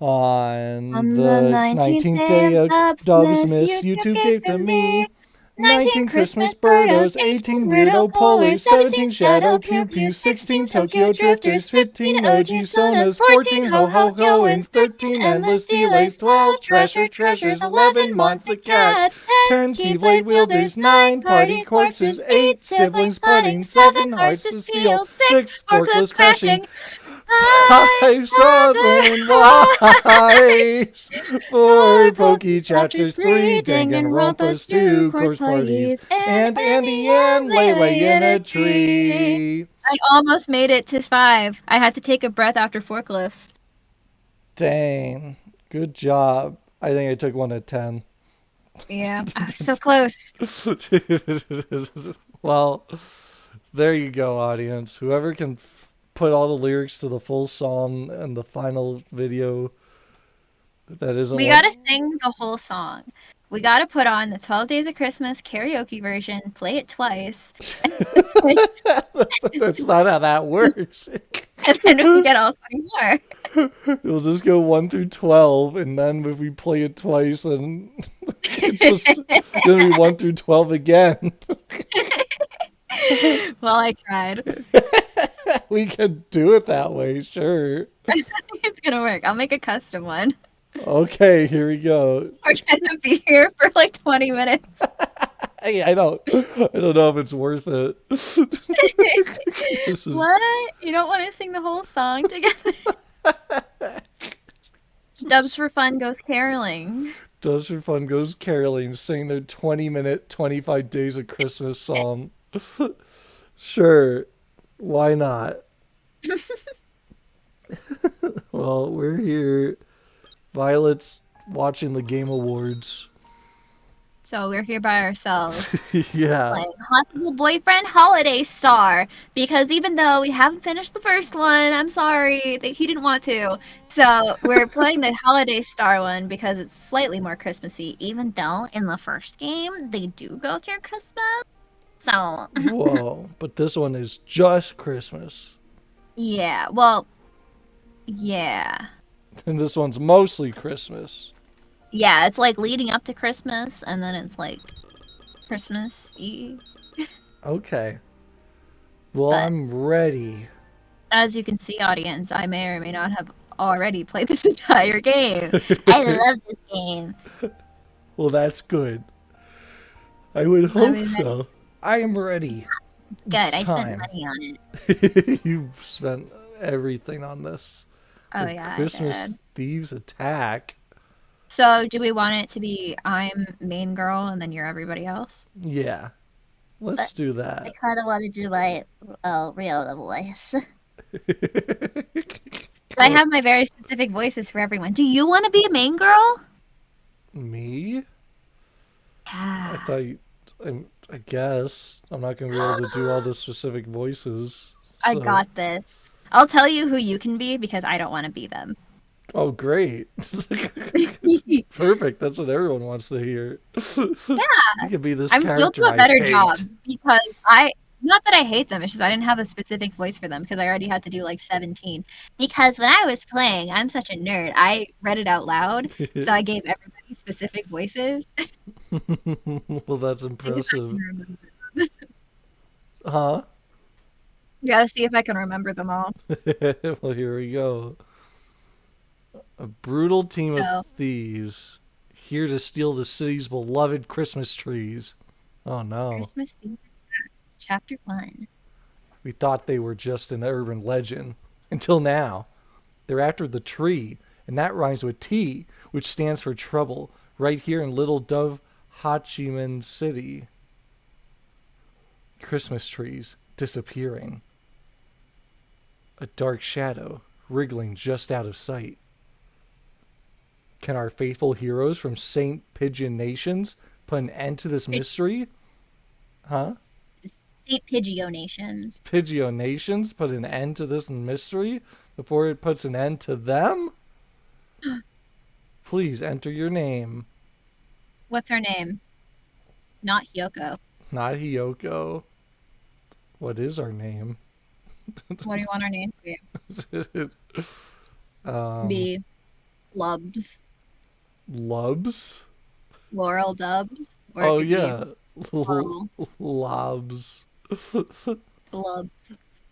On On the the 19th 19th day day of of Dubsmas, Dubsmas, YouTube YouTube gave gave to to me me 19 19 Christmas Christmas birdos, birdos, 18 18 weirdo weirdo polars, polars, 17 17 shadow shadow pew pew pews, pews, 16 16 Tokyo Tokyo drifters, drifters, 15 15 OG OG sonas, sonas, 14 14 ho ho ho ho hoins, hoins, 13 13 endless endless delays, delays, 12 12 treasure treasure treasures, treasures, 11 11 months months to to catch, catch, 10 10 Keyblade Keyblade wielders, wielders, 9 9 party party corpses, corpses, 8 8 siblings siblings putting, putting, 7 7 hearts hearts to to steal, steal, 6 6 forklifts forklifts crashing, crashing, 5 5 southern southern wives. wives, Four 4 pokey pokey chapters, chapters, 3 three Danganronpas, Danganronpas, two 2 course course parties, parties, and and Andy Andy and and Lele Lele in in a a tree. tree. I almost made it to 5. I had to take a breath after forklifts. Dang, good job. I think I took one at 10. Yeah, I was so close. Well, there you go, audience. Whoever can put all the lyrics to the full song and the final video that isn't We one. gotta sing the whole song. We gotta put on the 12 Days of Christmas karaoke version, play it twice, That's not how that works. and then we get all 20 more. We'll just go 1 through 12, and then if we play it twice, then it's just gonna be 1 through 12 again. Well, I tried. We can do it that way, sure. It's gonna work. I'll make a custom one. Okay, here we go. We're gonna be here for like 20 minutes. Hey, I don't know if it's worth it. This is What? You don't want to sing the whole song together? Dubs for Fun goes caroling. Does for Fun goes caroling, sing their 20-minute, 25 Days of Christmas song. Sure, why not? Well, we're here. Violet's watching the Game Awards. So we're here by ourselves. Yeah. Playing Hatoful Boyfriend Holiday Star. Because even though we haven't finished the first one, I'm sorry that he didn't want to. So we're playing the Holiday Star one because it's slightly more Christmassy, even though in the first game they do go through Christmas. So Whoa, but this one is just Christmas. yeah, well, yeah. And this one's mostly Christmas. Yeah, it's like leading up to Christmas and then it's like Christmas Eve. Okay. Well, But I'm ready. as you can see, audience, I may or may not have already played this entire game. I love this game. Well, that's good. I would Are hope we ready? so. I am ready. Good. It's I spent time. money on it. You've spent everything on this. Oh The yeah, I Christmas did. Thieves attack. So, do we want it to be I'm main girl and then you're everybody else? Yeah, But let's do I that. kind of want to do my real voice. I Go have my very specific voices for everyone. Do you want to be a main girl? me? I Yeah. thought you, I guess I'm not gonna be able to do all the specific voices. I So, got this. I'll tell you who you can be because I don't want to be them. oh great, it's perfect. That's what everyone wants to hear. You can be this You'll do character a I better job hate. because I not that I hate them, it's just I didn't have a specific voice for them because I already had to do like 17. Because when I was playing, I'm such a nerd. I read it out loud, so I gave everybody specific voices. Well, that's See if I can impressive. remember them. Huh? Gotta see if I can remember them all. Well, here we go. A brutal team of So, thieves here to steal the city's beloved Christmas trees. Oh no. Christmas Eve, Chapter 1. We thought they were just an urban legend. Until now. They're after the tree, and that rhymes with T, which stands for trouble, right here in Little Dove Hachiman City. Christmas trees disappearing. A dark shadow wriggling just out of sight. Can our faithful heroes from St. Pigeon Nations put an end to this mystery? Huh? St. Pidgeot Nations. Pidgeot Nations put an end to this mystery before it puts an end to them? Please enter your name. What's her name? Not Hyoko. Not Hiyoko. What is our name? What do you want her name to be? um, Be Lubs. Lubs? Laurel Dubs. Or it Oh, could be yeah. Laurel. Lobs. Lubs. Is it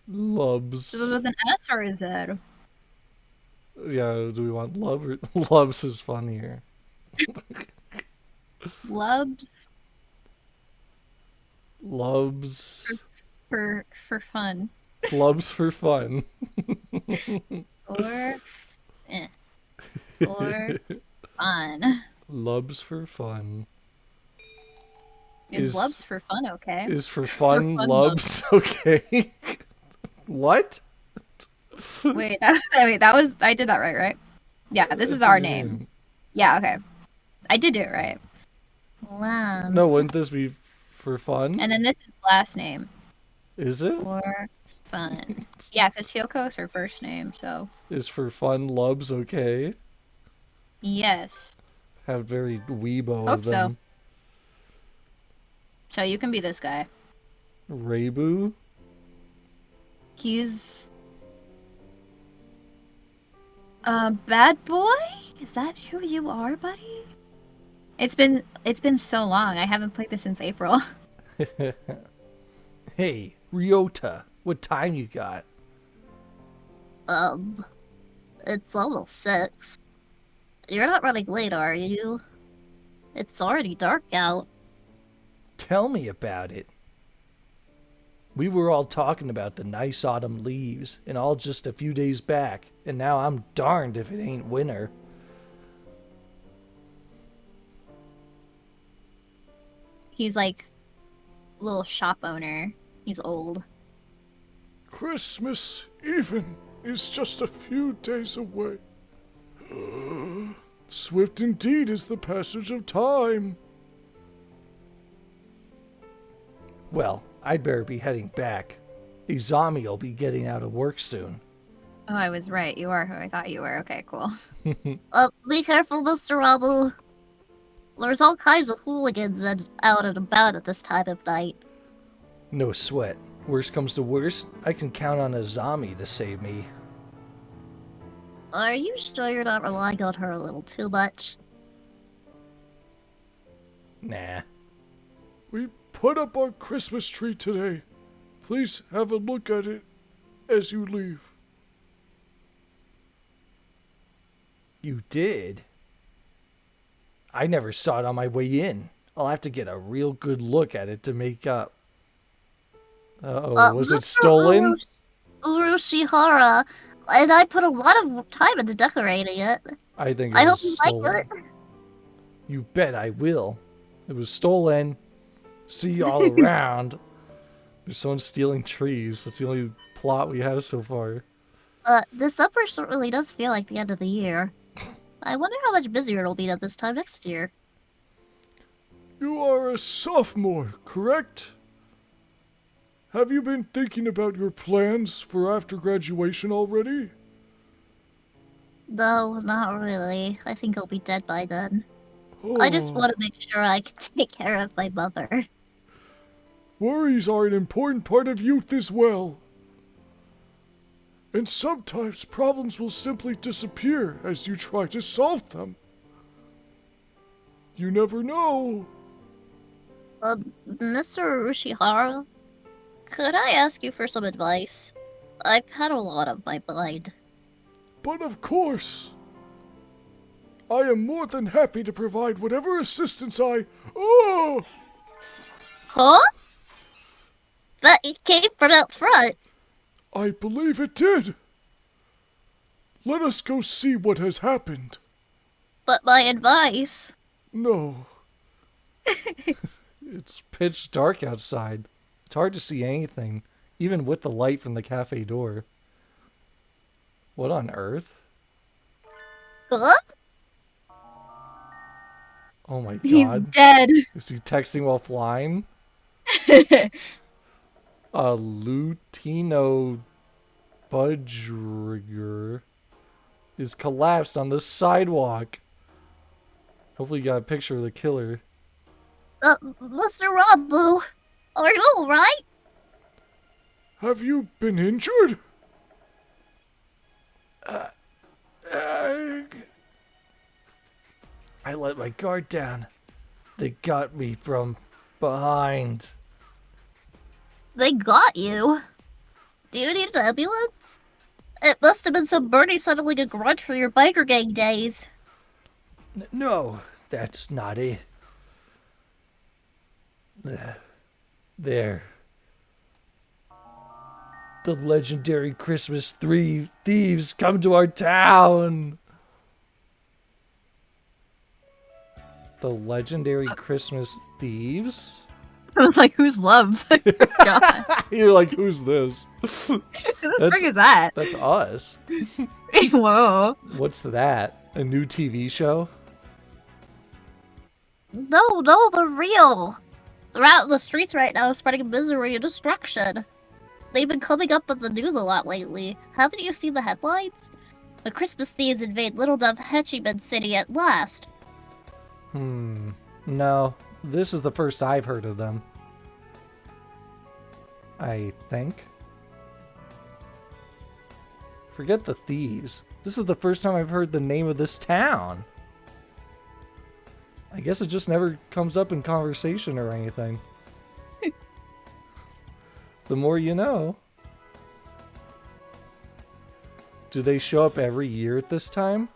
Lubs. with an S or a Z? Yeah, do we want lub or lubs is funnier? Lubs Lubs. for fun. Lubs for fun. Or for fun. Lubs for fun. Is Lubs for fun okay? Is for For fun fun lubs okay? What? Wait, that was I did that right? Yeah, this is our name. Yeah, okay. I did do it right. Lubs. No, wouldn't this be for fun? And then this is last name. Is it? For fun. Yeah, because Hyoko is her first name, so. Is for fun lubs okay? Yes. Have very weebo Hope of them. So you can be this guy. Reibu? He's a bad boy? Is that who you are, buddy? It's been so long. I haven't played this since April. Hey, Ryota, what time you got? It's almost 6. You're not running late, are you? It's already dark out. Tell me about it. We were all talking about the nice autumn leaves, and all just a few days back, and now I'm darned if it ain't winter. He's like a little shop owner. He's old. Christmas even is just a few days away. Swift indeed is the passage of time. Well, I'd better be heading back. Izami'll be getting out of work soon. Oh, I was right. You are who I thought you were. Okay, cool. Be careful, Mr. Rubble. There's all kinds of hooligans out and about at this time of night. No sweat. Worst comes to worst, I can count on Izami to save me. Are you sure you're not relying on her a little too much? Nah. We put up our Christmas tree today. Please have a look at it as you leave. You did? I never saw it on my way in. I'll have to get a real good look at it to make up. Uh-oh, was it Mr. stolen? Urushihara, and I put a lot of time into decorating it. I think it I hope was you stolen. like it. You bet I will. It was stolen. See you all around. There's someone stealing trees. That's the only plot we have so far. December certainly does feel like the end of the year. I wonder how much busier it'll be at this time next year. You are a sophomore, correct? Have you been thinking about your plans for after graduation already? No, not really. I think I'll be dead by then. I just want to make sure I can take care of my mother. Worries are an important part of youth as well. And sometimes problems will simply disappear as you try to solve them. You never know. Mr. Urushihara, could I ask you for some advice? I've had a lot on my mind. But of course, I am more than happy to provide whatever assistance Oh! Huh? That came from out front. I believe it did. Let us go see what has happened. But my advice... No. It's pitch dark outside. It's hard to see anything, even with the light from the cafe door. What on earth? Huh? Oh my god. He's dead. Is he texting while flying? Lutino Budgerigger is collapsed on the sidewalk. Hopefully you got a picture of the killer. Mr. Rabu, are you alright? Have you been injured? I let my guard down. They got me from behind. They got you? Do you need an ambulance? It must have been some birdie settling a grudge from your biker gang days. No, that's not it. There. The legendary Christmas thieves come to our town. The legendary Christmas thieves? I was like, who's loved? God. You're like, who's this? Who the frick is that? That's us. Whoa. What's that? A new TV show? No, they're real. They're out in the streets right now spreading misery and destruction. They've been coming up in the news a lot lately. Haven't you seen the headlines? The Christmas thieves invade Little Dove Hechiman City at last. No. This is the first I've heard of them. I think. Forget the thieves. This is the first time I've heard the name of this town. I guess it just never comes up in conversation or anything. The more you know. Do they show up every year at this time?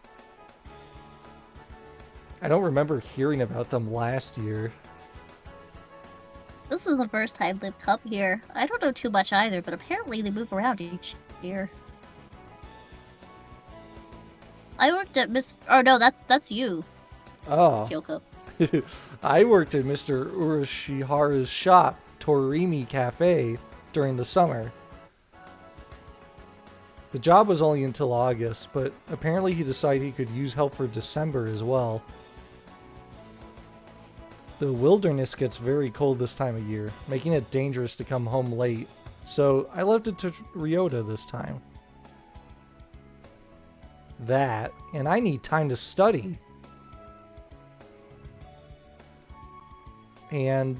I don't remember hearing about them last year. This is the first time they've come here. I don't know too much either, but apparently they move around each year. I worked at Oh no, that's you, Oh. Kyoko. I worked at Mr. Urashihara's shop, Torimi Cafe, during the summer. The job was only until August, but apparently he decided he could use help for December as well. The wilderness gets very cold this time of year, making it dangerous to come home late, so I left it to Ryota this time. That, and I need time to study. And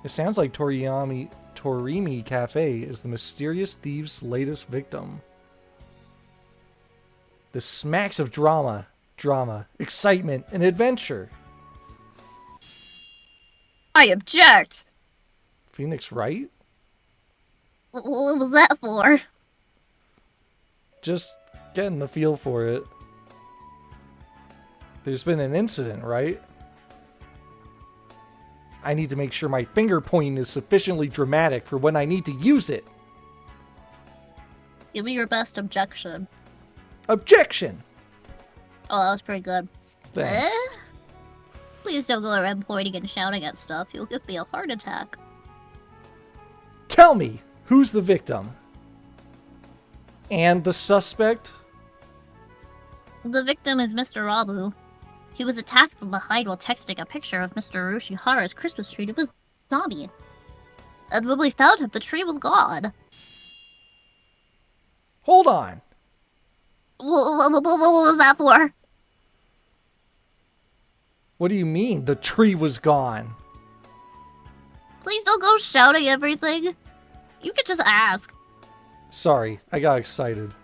it sounds like Torimi Cafe is the mysterious thief's latest victim. This smacks of drama, excitement, and adventure. I object. Phoenix, right? What was that for? Just getting the feel for it. There's been an incident, right? I need to make sure my finger pointing is sufficiently dramatic for when I need to use it. Give me your best objection. Objection! Oh, that was pretty good. Thanks. Please don't go around pointing and shouting at stuff. You'll give me a heart attack. Tell me, who's the victim? And the suspect? The victim is Mr. Rabu. He was attacked from behind while texting a picture of Mr. Urushihara's Christmas tree to his zombie. And when we found him, the tree was gone. Hold on. What was that for? What do you mean, the tree was gone? Please don't go shouting everything. You could just ask. Sorry, I got excited.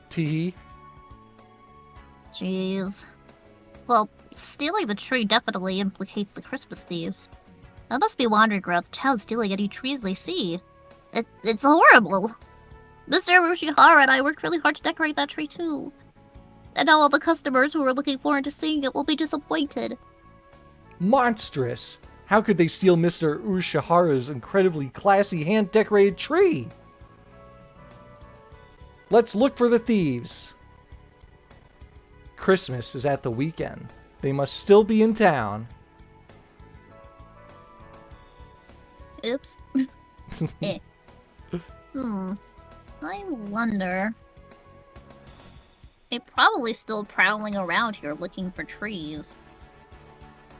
Teehee? Jeez. Well, stealing the tree definitely implicates the Christmas thieves. I must be wandering around the town stealing any trees they see. It's horrible. Mr. Urushihara and I worked really hard to decorate that tree too. And now all the customers who were looking forward to seeing it will be disappointed. Monstrous! How could they steal Mr. Urushihara's incredibly classy hand-decorated tree? Let's look for the thieves. Christmas is at the weekend. They must still be in town. Oops. Eh. I wonder... They're probably still prowling around here looking for trees.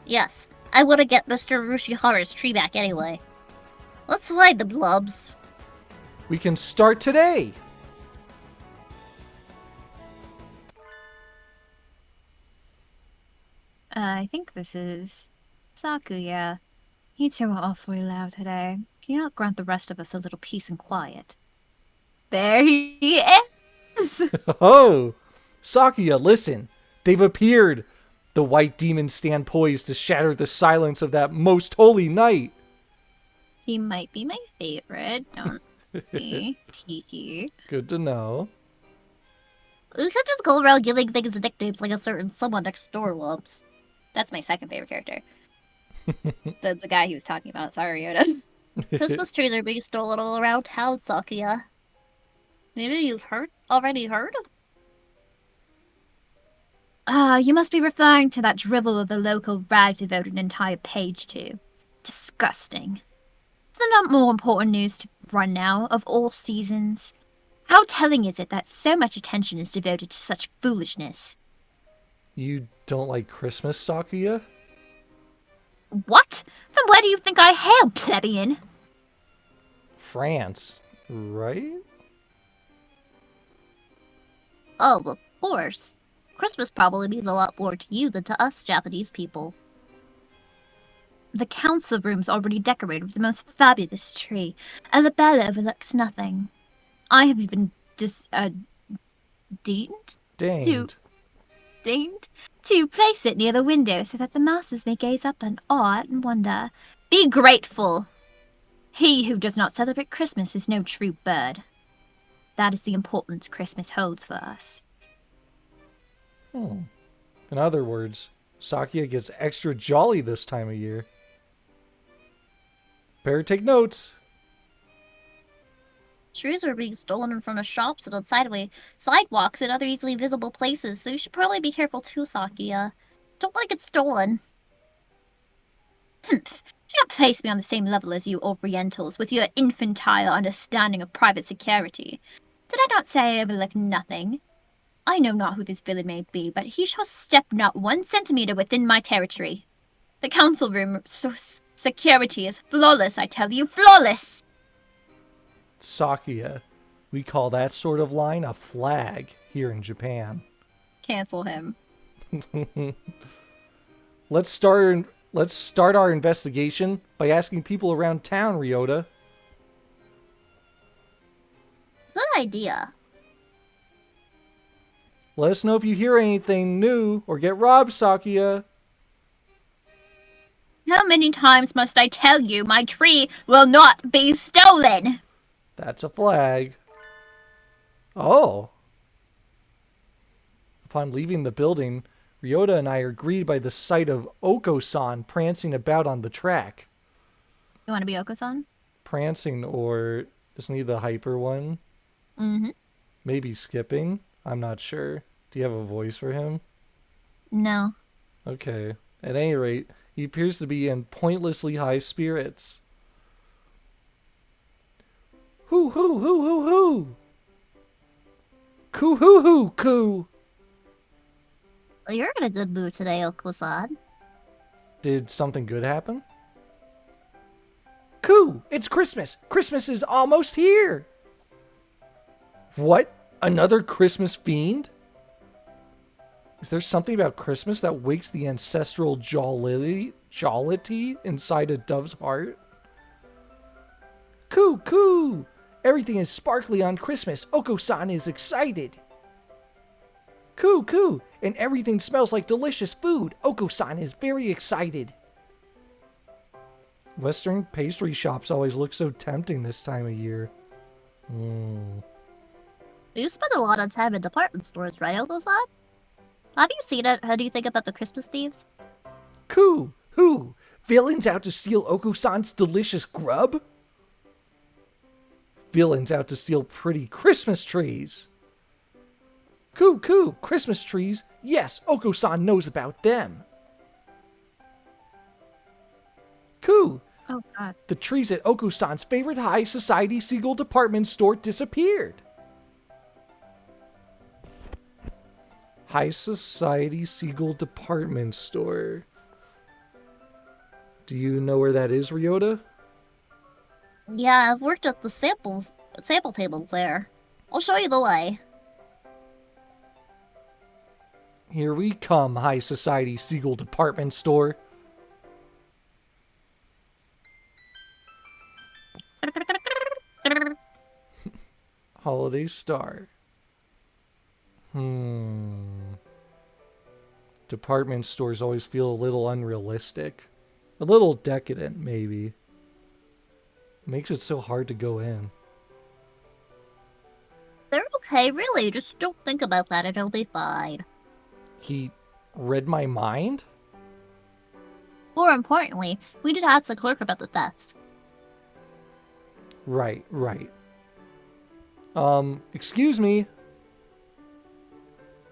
Yes, I want to get Mr. Urushihara's tree back anyway. Let's find the blobs. We can start today! I think this is Sakuya. You two are awfully loud today. Can you not grant the rest of us a little peace and quiet? There he is! Oh! Sakuya, listen! They've appeared! The white demons stand poised to shatter the silence of that most holy night. He might be my favorite. Don't be cheeky. Good to know. We could just go around giving things nicknames like a certain someone next door loves. That's my second favorite character. the guy he was talking about. Sorry, Yoda. Christmas trees are being stolen all around town, Sakia. Maybe you've already heard? You must be referring to that drivel of the local rag devoted an entire page to. Disgusting. Is there not more important news to run now, of all seasons? How telling is it that so much attention is devoted to such foolishness? You don't like Christmas, Sakuya? What? From where do you think I hail, plebeian? France, right? Oh, of course. Christmas probably means a lot more to you than to us Japanese people. The council room's already decorated with the most fabulous tree, and the bell overlooks nothing. I have even deigned to place it near the window so that the masses may gaze up in awe and wonder. Be grateful! He who does not celebrate Christmas is no true bird. That is the importance Christmas holds for us. In other words, Sakuya gets extra jolly this time of year. Better take notes. Trees are being stolen in front of shops and on sidewalks and other easily visible places, so you should probably be careful too, Sakia. Don't let it get stolen. Humph. Do not place me on the same level as you Orientals with your infantile understanding of private security. Did I not say I overlook nothing? I know not who this villain may be, but he shall step not 1 centimeter within my territory. The council room security is flawless, I tell you, flawless! Sakuya, we call that sort of line a flag here in Japan. Cancel him. Let's start our investigation by asking people around town, Ryota. Good idea. Let us know if you hear anything new or get robbed, Sakuya. How many times must I tell you my tree will not be stolen? That's a flag. Oh. Upon leaving the building, Ryota and I are greeted by the sight of Oko-san prancing about on the track. You want to be Oko-san? Prancing, or isn't he the hyper one? Mm-hmm. Maybe skipping? I'm not sure. Do you have a voice for him? No. Okay. At any rate, he appears to be in pointlessly high spirits. Hoo hoo hoo hoo hoo! Coo hoo hoo coo! Well, you're in a good mood today, Oko-san. Did something good happen? Coo! It's Christmas! Christmas is almost here! What? Another Christmas fiend? Is there something about Christmas that wakes the ancestral jollity inside a dove's heart? Coo! Coo! Everything is sparkly on Christmas. Oko-san is excited. Coo! Coo! And everything smells like delicious food. Oko-san is very excited. Western pastry shops always look so tempting this time of year. You spend a lot of time in department stores, right, Oko-san? Have you seen it? How do you think about the Christmas thieves? Coo! Who? Villains out to steal Oko-san's delicious grub? Villains out to steal pretty Christmas trees. Coo! Coo! Christmas trees? Yes, Oko-san knows about them. Coo! Oh, God. The trees at Oko-san's favorite high society Seagull department store disappeared. High society Seagull department store. Do you know where that is, Ryota? Yeah, I've worked at the sample table there. I'll show you the way. Here we come, High Society Seagull department store. Holiday Star. department stores always feel a little unrealistic. A little decadent, maybe. Makes it so hard to go in. They're okay, really. Just don't think about that. It'll be fine. He read my mind? More importantly, we did ask the clerk about the thefts. Right. Excuse me.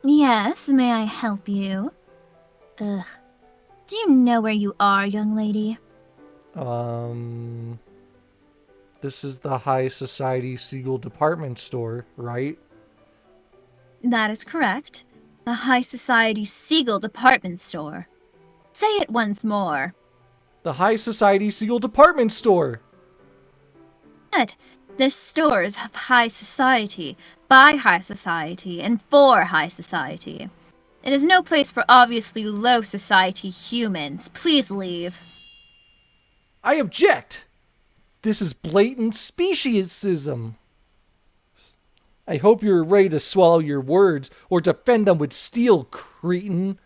Yes, may I help you? Ugh. Do you know where you are, young lady? This is the High Society Seagull department store, right? That is correct. The High Society Seagull Department Store. Say it once more. The High Society Seagull department store! Good. This store is of high society, by high society, and for high society. It is no place for obviously low society humans. Please leave. I object! This is blatant speciesism. I hope you're ready to swallow your words or defend them with steel, cretin.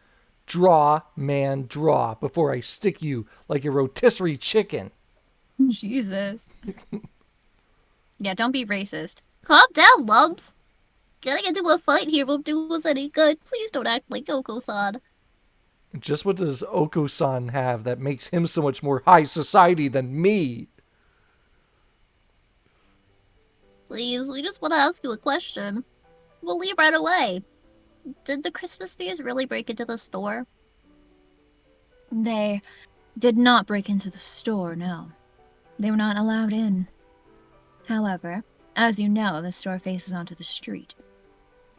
Draw, man, draw, before I stick you like a rotisserie chicken. Jesus. Yeah, don't be racist. Calm down, Lumps. Getting into a fight here won't do us any good. Please don't act like Oko-san. Just what does Oko-san have that makes him so much more high society than me? Please, we just want to ask you a question. We'll leave right away. Did the Christmas thieves really break into the store? They did not break into the store, no. They were not allowed in. However, as you know, the store faces onto the street.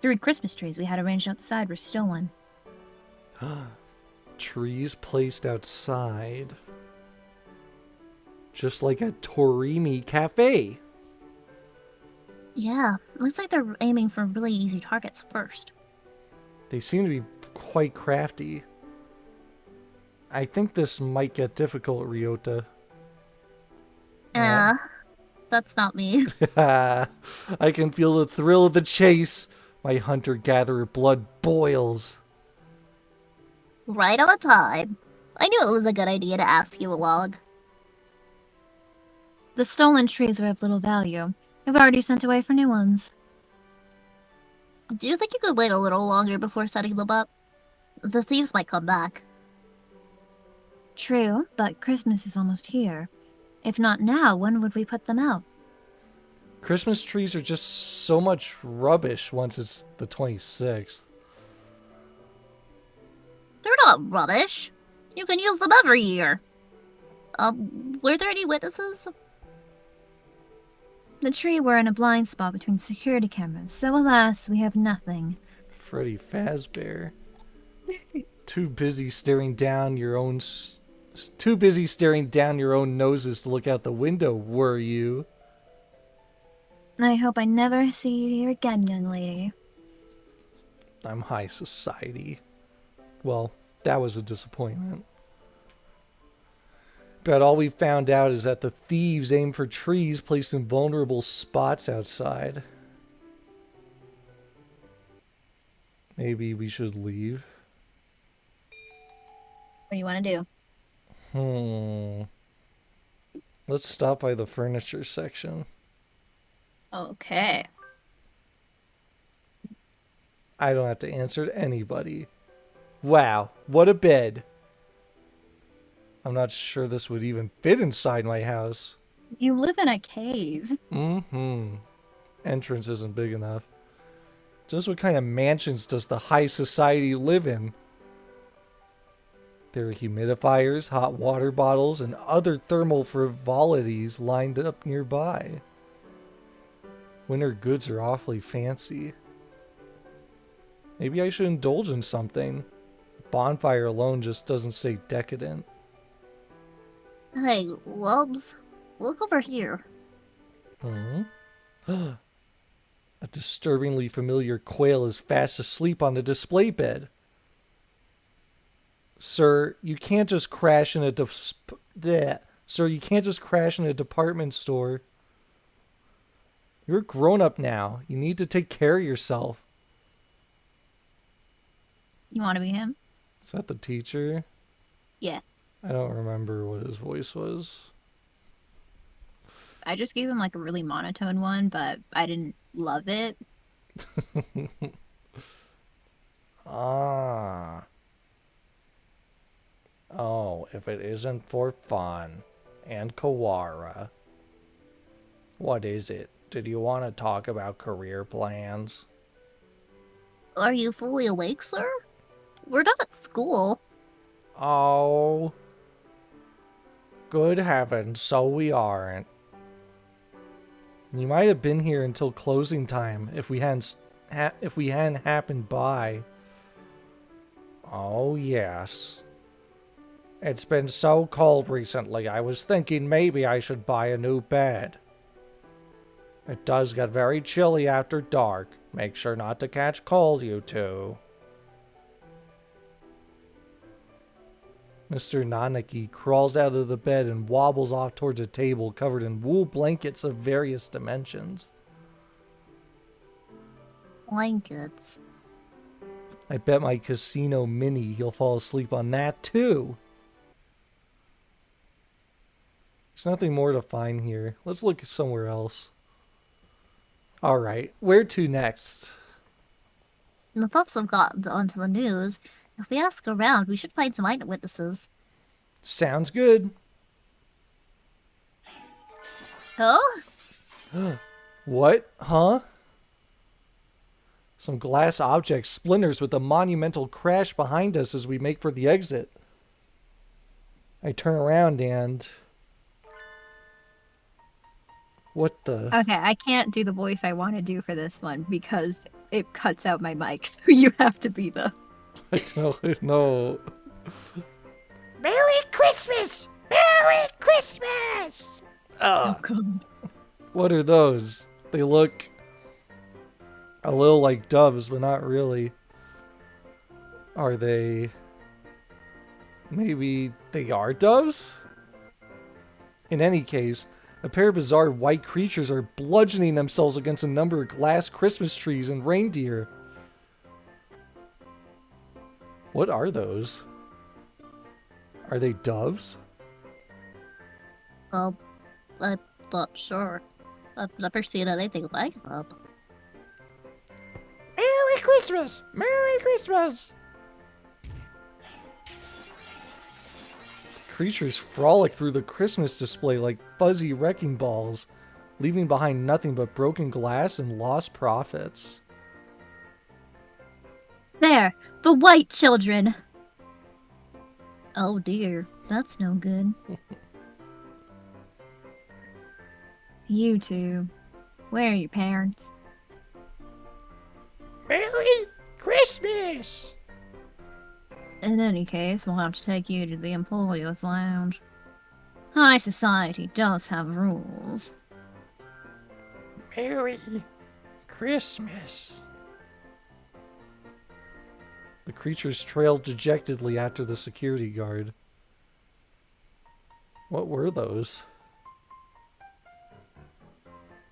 3 Christmas trees we had arranged outside were stolen. Trees placed outside. Just like at Torimi Cafe. Yeah, looks like they're aiming for really easy targets first. They seem to be quite crafty. I think this might get difficult, Ryota. That's not me. I can feel the thrill of the chase. My hunter-gatherer blood boils. Right on time. I knew it was a good idea to ask you along. The stolen trees are of little value. I've already sent away for new ones. Do you think you could wait a little longer before setting them up? The thieves might come back. True, but Christmas is almost here. If not now, when would we put them out? Christmas trees are just so much rubbish once it's the 26th. They're not rubbish. You can use them every year. Were there any witnesses? The tree were in a blind spot between security cameras, so alas, we have nothing. Freddy Fazbear. Too busy staring down your own noses to look out the window, were you? I hope I never see you here again, young lady. I'm high society. Well, that was a disappointment. But all we found out is that the thieves aim for trees placed in vulnerable spots outside. Maybe we should leave. What do you want to do? Let's stop by the furniture section. Okay. I don't have to answer to anybody. Wow, what a bed. I'm not sure this would even fit inside my house. You live in a cave. Entrance isn't big enough. Just what kind of mansions does the high society live in? There are humidifiers, hot water bottles, and other thermal frivolities lined up nearby. Winter goods are awfully fancy. Maybe I should indulge in something. Bonfire alone just doesn't say decadent. Hey, Lubs, look over here. A disturbingly familiar quail is fast asleep on the display bed. Sir, you can't just crash in a department store. You're a grown-up now. You need to take care of yourself. You want to be him? Is that the teacher? Yeah. I don't remember what his voice was. I just gave him like a really monotone one, but I didn't love it. Ah. Oh, if it isn't for fun and Kawara. What is it? Did you want to talk about career plans? Are you fully awake, sir? We're not at school. Oh. Good heavens, so we aren't. You might have been here until closing time if we hadn't happened by. Oh, yes. It's been so cold recently, I was thinking maybe I should buy a new bed. It does get very chilly after dark. Make sure not to catch cold, you two. Mr. Nanaki crawls out of the bed and wobbles off towards a table covered in wool blankets of various dimensions. Blankets. I bet my casino mini he'll fall asleep on that too. There's nothing more to find here. Let's look somewhere else. Alright, where to next? The folks have got onto the news. If we ask around, we should find some eyewitnesses. Sounds good. Huh? What? Huh? Some glass object splinters with a monumental crash behind us as we make for the exit. I turn around and... What the... Okay, I can't do the voice I want to do for this one because it cuts out my mic, so you have to be the... I don't know. Merry Christmas! Merry Christmas! Oh, God. What are those? They look a little like doves, but not really. Are they... Maybe they are doves? In any case, a pair of bizarre white creatures are bludgeoning themselves against a number of glass Christmas trees and reindeer. What are those? Are they doves? Well, I'm not sure. I've never seen anything like them. Merry Christmas! Merry Christmas! Creatures frolic through the Christmas display like fuzzy wrecking balls, leaving behind nothing but broken glass and lost profits. There! The white children! Oh dear, that's no good. You two. Where are your parents? Merry Christmas! In any case, we'll have to take you to the Employers' Lounge. High society does have rules. Merry Christmas. The creatures trailed dejectedly after the security guard. What were those?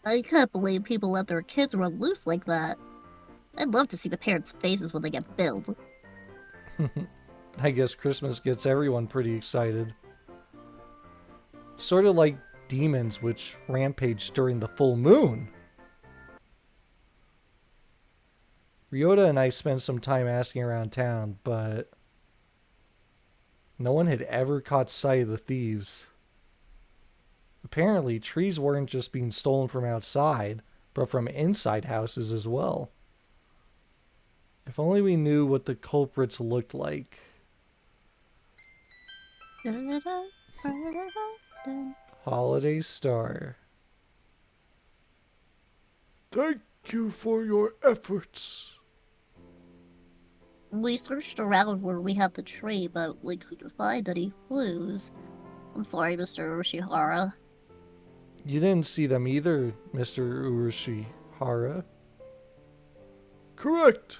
I can't believe people let their kids run loose like that. I'd love to see the parents' faces when they get billed. I guess Christmas gets everyone pretty excited. Sort of like demons which rampage during the full moon. Ryota and I spent some time asking around town, but no one had ever caught sight of the thieves. Apparently, trees weren't just being stolen from outside, but from inside houses as well. If only we knew what the culprits looked like. Holiday Star. Thank you for your efforts. We searched around where we had the tree, but we couldn't find any clues. I'm sorry, Mr. Urushihara. You didn't see them either, Mr. Urushihara. Correct.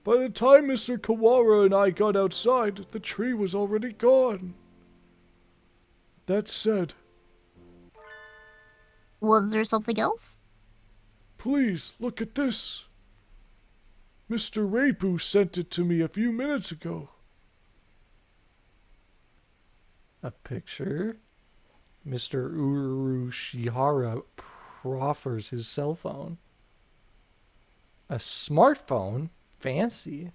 By the time Mr. Kawara and I got outside, the tree was already gone. That said, Was there something else? please look at this. Mr. Reibu sent it to me a few minutes ago. A picture? Mr. Urushihara proffers his cell phone. A smartphone? Fancy.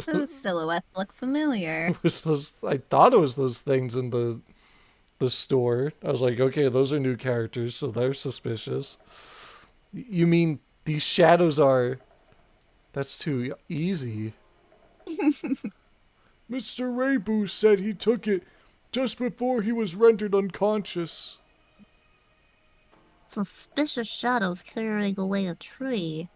Those silhouettes look familiar. I thought it was those things in the store. I was like, okay, those are new characters, so they're suspicious. You mean these shadows are... That's too easy. Mr. Reibu said he took it just before he was rendered unconscious. Suspicious shadows carrying away a tree.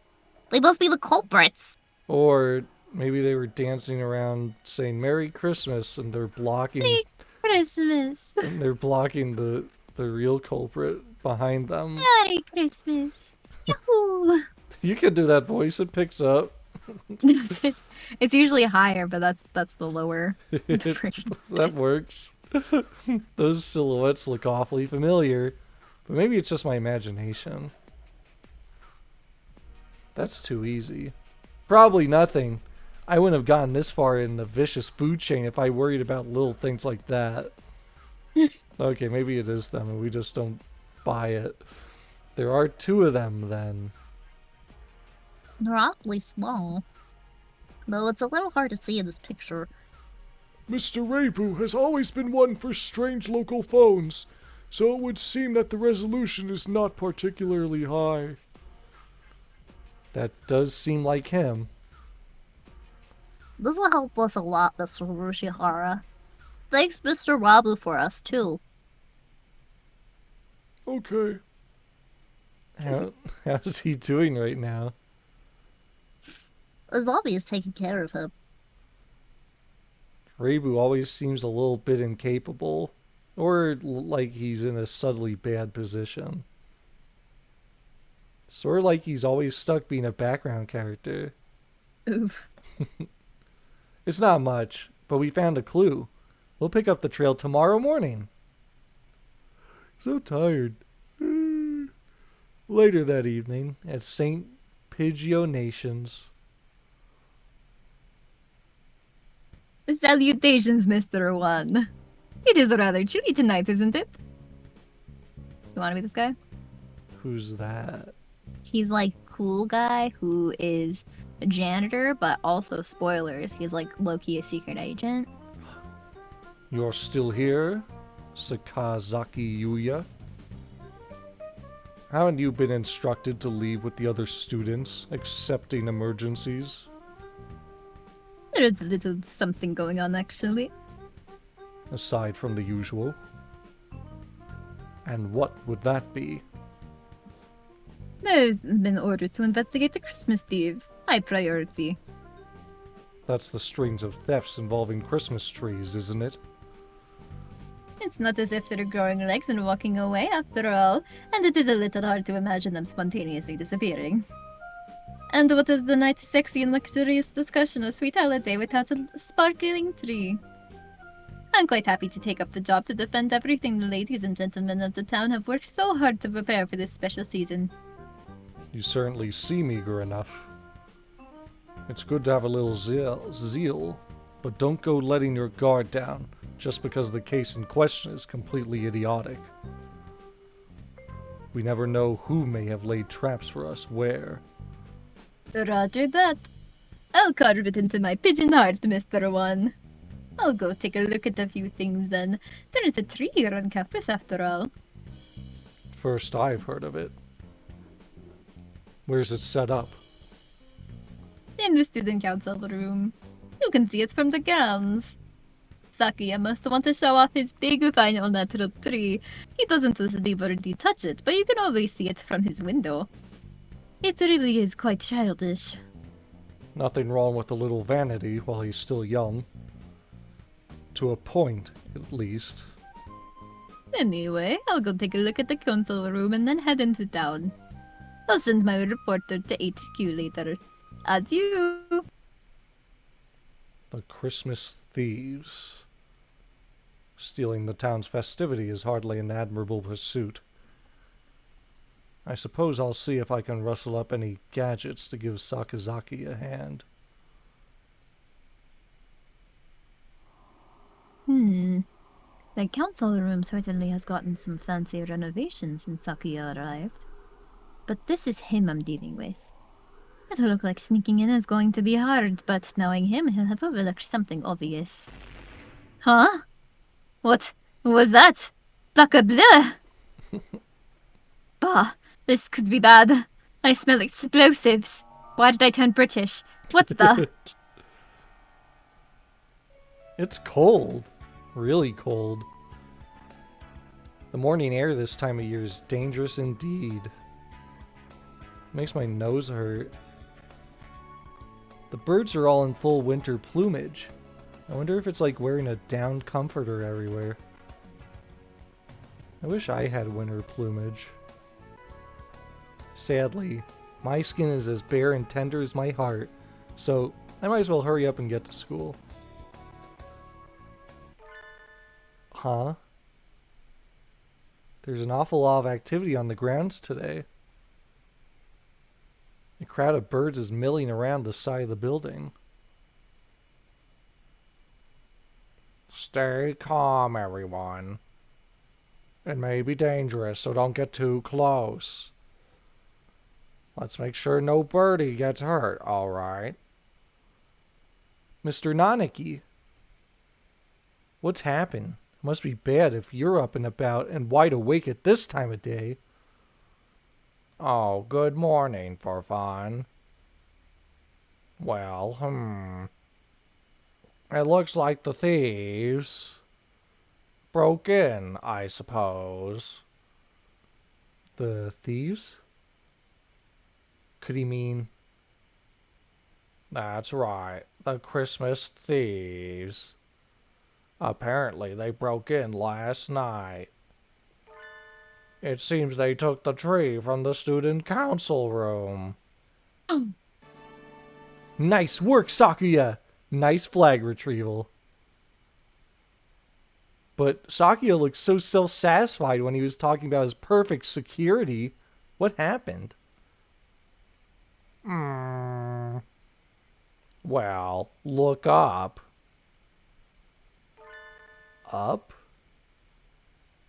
They must be the culprits. Or maybe they were dancing around saying Merry Christmas and they're blocking Merry Christmas. the real culprit behind them. Merry Christmas. Yahoo! You can do that voice, it picks up. It's usually higher, but that's the lower version. That works. Those silhouettes look awfully familiar, but maybe it's just my imagination. That's too easy. Probably nothing. I wouldn't have gotten this far in the vicious food chain if I worried about little things like that. Okay, maybe it is them and we just don't buy it. There are two of them then. They're awfully small. Though it's a little hard to see in this picture. Mr. Reibu has always been one for strange local phones, so it would seem that the resolution is not particularly high. That does seem like him. This will help us a lot, Mr. Urushihara. Thanks, Mr. Rabu, for us, too. Okay. How's he doing right now? A zombie is taking care of him. Reibu always seems a little bit incapable, or like he's in a subtly bad position. Sort of like he's always stuck being a background character. Oof. It's not much, but we found a clue. We'll pick up the trail tomorrow morning. So tired. Later that evening, at St. Pidgeot Nations. Salutations, Mr. One. It is rather chilly tonight, isn't it? You want to be this guy? Who's that? He's like cool guy who is a janitor, but also spoilers. He's like low-key a secret agent. You're still here, Sakazaki Yuya? Haven't you been instructed to leave with the other students, excepting emergencies? There's a little something going on, actually. Aside from the usual. And what would that be? There's been orders to investigate the Christmas thieves. High priority. That's the strings of thefts involving Christmas trees, isn't it? It's not as if they're growing legs and walking away after all, and it is a little hard to imagine them spontaneously disappearing. And what is the night's sexy and luxurious discussion of sweet holiday without a sparkling tree? I'm quite happy to take up the job to defend everything the ladies and gentlemen of the town have worked so hard to prepare for this special season. You certainly seem eager enough. It's good to have a little zeal, but don't go letting your guard down just because the case in question is completely idiotic. We never know who may have laid traps for us where. Roger that. I'll carve it into my pigeon heart, Mr. One. I'll go take a look at a few things then. There is a tree here on campus after all. First I've heard of it. Where's it set up? In the student council room. You can see it from the grounds. Sakuya must want to show off his big final natural tree. He doesn't deliberately touch it, but you can always see it from his window. It really is quite childish. Nothing wrong with a little vanity while he's still young. To a point, at least. Anyway, I'll go take a look at the council room and then head into town. I'll send my reporter to HQ later. Adieu! The Christmas thieves. Stealing the town's festivity is hardly an admirable pursuit. I suppose I'll see if I can rustle up any gadgets to give Sakazaki a hand. The council room certainly has gotten some fancy renovations since Sakuya arrived. But this is him I'm dealing with. It'll look like sneaking in is going to be hard, but knowing him, he'll have overlooked something obvious. Huh? What was that? Sakabla! Bah, this could be bad. I smell explosives. Why did I turn British? What the? It's cold. Really cold. The morning air this time of year is dangerous indeed. Makes my nose hurt. The birds are all in full winter plumage. I wonder if it's like wearing a down comforter everywhere. I wish I had winter plumage. Sadly, my skin is as bare and tender as my heart, so I might as well hurry up and get to school. Huh? There's an awful lot of activity on the grounds today. A crowd of birds is milling around the side of the building. Stay calm, everyone. It may be dangerous, so don't get too close. Let's make sure no birdie gets hurt, alright? Mr. Nanaki, what's happened? It must be bad if you're up and about and wide awake at this time of day. Oh, good morning, for fun. Well, it looks like the thieves broke in, I suppose. The thieves? Could he mean... That's right, the Christmas thieves. Apparently they broke in last night. It seems they took the tree from the student council room. Nice work, Sakuya! Nice flag retrieval. But Sakuya looked so self-satisfied when he was talking about his perfect security. What happened? Well, look up. Up?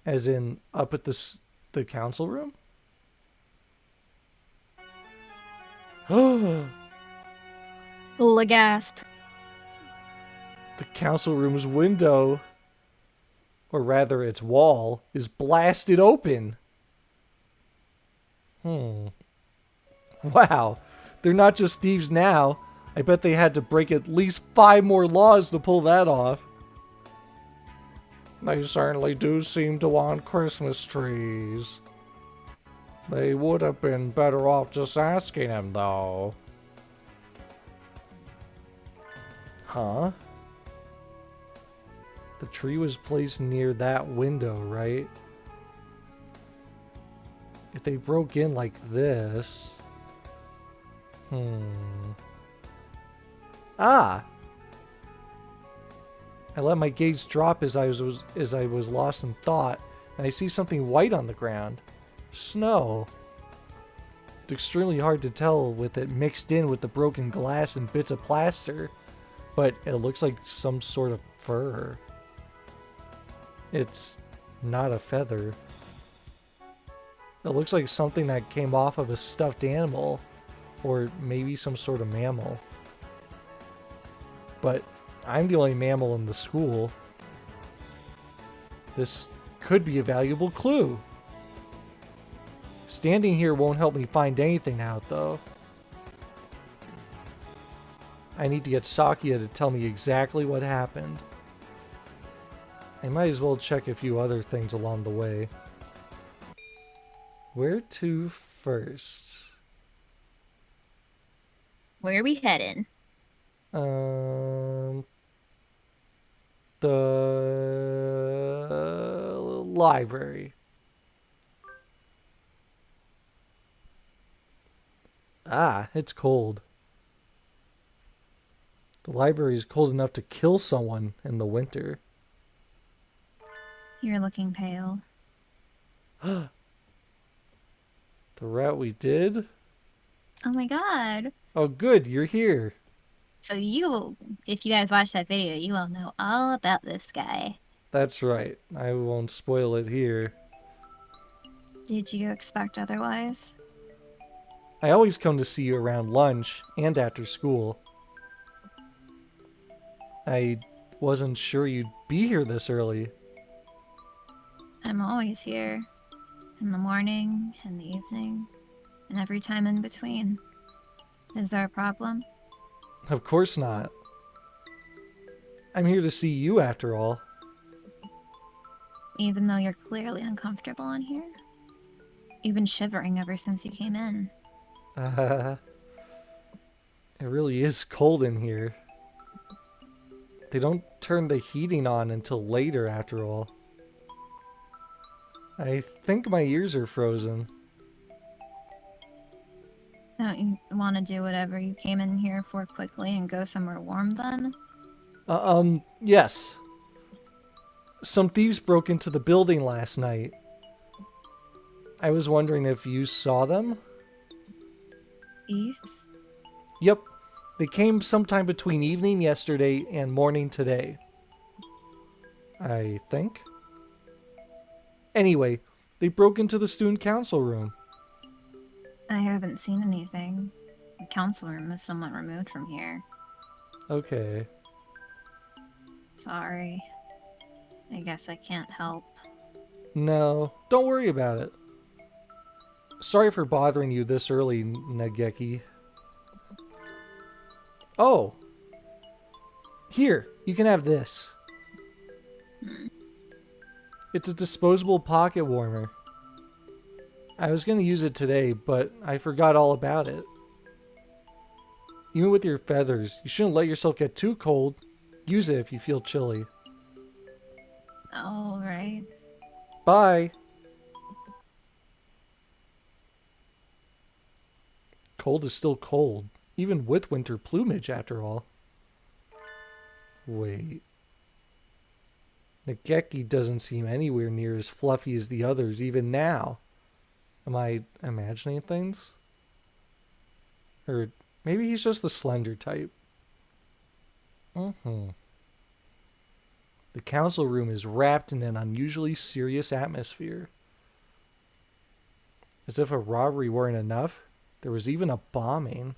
As in, up at the council room? A gasp. The council room's window, or rather its wall, is blasted open. Wow, they're not just thieves now. I bet they had to break at least 5 more laws to pull that off. They certainly do seem to want Christmas trees. They would have been better off just asking him, though. Huh? The tree was placed near that window, right? If they broke in like this... Ah! I let my gaze drop as I was lost in thought, and I see something white on the ground. Snow. It's extremely hard to tell with it mixed in with the broken glass and bits of plaster, but it looks like some sort of fur. It's not a feather. It looks like something that came off of a stuffed animal, or maybe some sort of mammal. But I'm the only mammal in the school. This could be a valuable clue. Standing here won't help me find anything out, though. I need to get Sakuya to tell me exactly what happened. I might as well check a few other things along the way. Where to first? Where are we heading? The library. Ah, it's cold. The library is cold enough to kill someone in the winter. You're looking pale. The The route we did? Oh my god. Oh, good, you're here. So if you guys watch that video, you will know all about this guy. That's right. I won't spoil it here. Did you expect otherwise? I always come to see you around lunch and after school. I wasn't sure you'd be here this early. I'm always here. In the morning, in the evening, and every time in between. Is there a problem? Of course not. I'm here to see you after all. Even though you're clearly uncomfortable in here? You've been shivering ever since you came in. It really is cold in here. They don't turn the heating on until later after all. I think my ears are frozen. Don't you want to do whatever you came in here for quickly and go somewhere warm then? Yes. Some thieves broke into the building last night. I was wondering if you saw them? Thieves? Yep. They came sometime between evening yesterday and morning today. I think. Anyway, they broke into the student council room. I haven't seen anything. The council room is somewhat removed from here. Okay. Sorry. I guess I can't help. No, don't worry about it. Sorry for bothering you this early, Nageki. Oh! Here, you can have this. It's a disposable pocket warmer. I was going to use it today, but I forgot all about it. Even with your feathers, you shouldn't let yourself get too cold. Use it if you feel chilly. Alright. Bye! Cold is still cold, even with winter plumage after all. Wait. Nageki doesn't seem anywhere near as fluffy as the others, even now. Am I imagining things? Or maybe he's just the slender type. The council room is wrapped in an unusually serious atmosphere. As if a robbery weren't enough, there was even a bombing.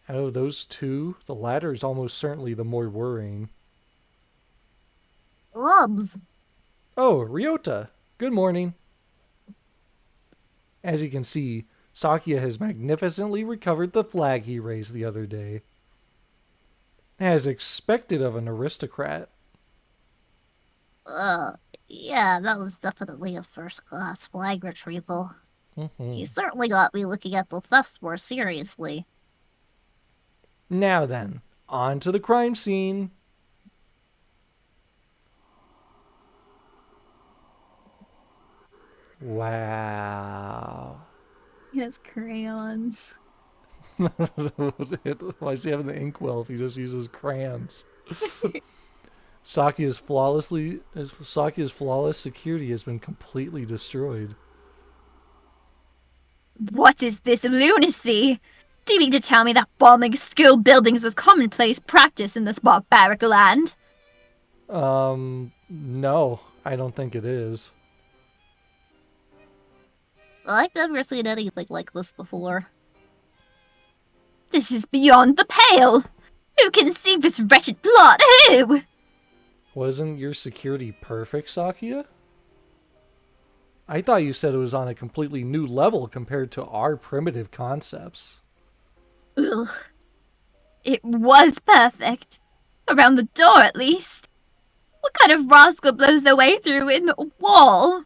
Out of those two, the latter is almost certainly the more worrying. Lubs. Oh, Ryota. Good morning. As you can see, Sakia has magnificently recovered the flag he raised the other day. As expected of an aristocrat. Yeah, that was definitely a first-class flag retrieval. Mm-hmm. He certainly got me looking at the thefts more seriously. Now then, on to the crime scene. Wow. He has crayons. Why is he having the inkwell if he just uses crayons? Sakia's flawless security has been completely destroyed. What is this lunacy? Do you mean to tell me that bombing school buildings is commonplace practice in this barbaric land? No, I don't think it is. I've never seen anything like this before. This is beyond the pale! Who conceived this wretched plot? Who? Wasn't your security perfect, Sakia? I thought you said it was on a completely new level compared to our primitive concepts. Ugh. It was perfect. Around the door, at least. What kind of rascal blows their way through in a wall?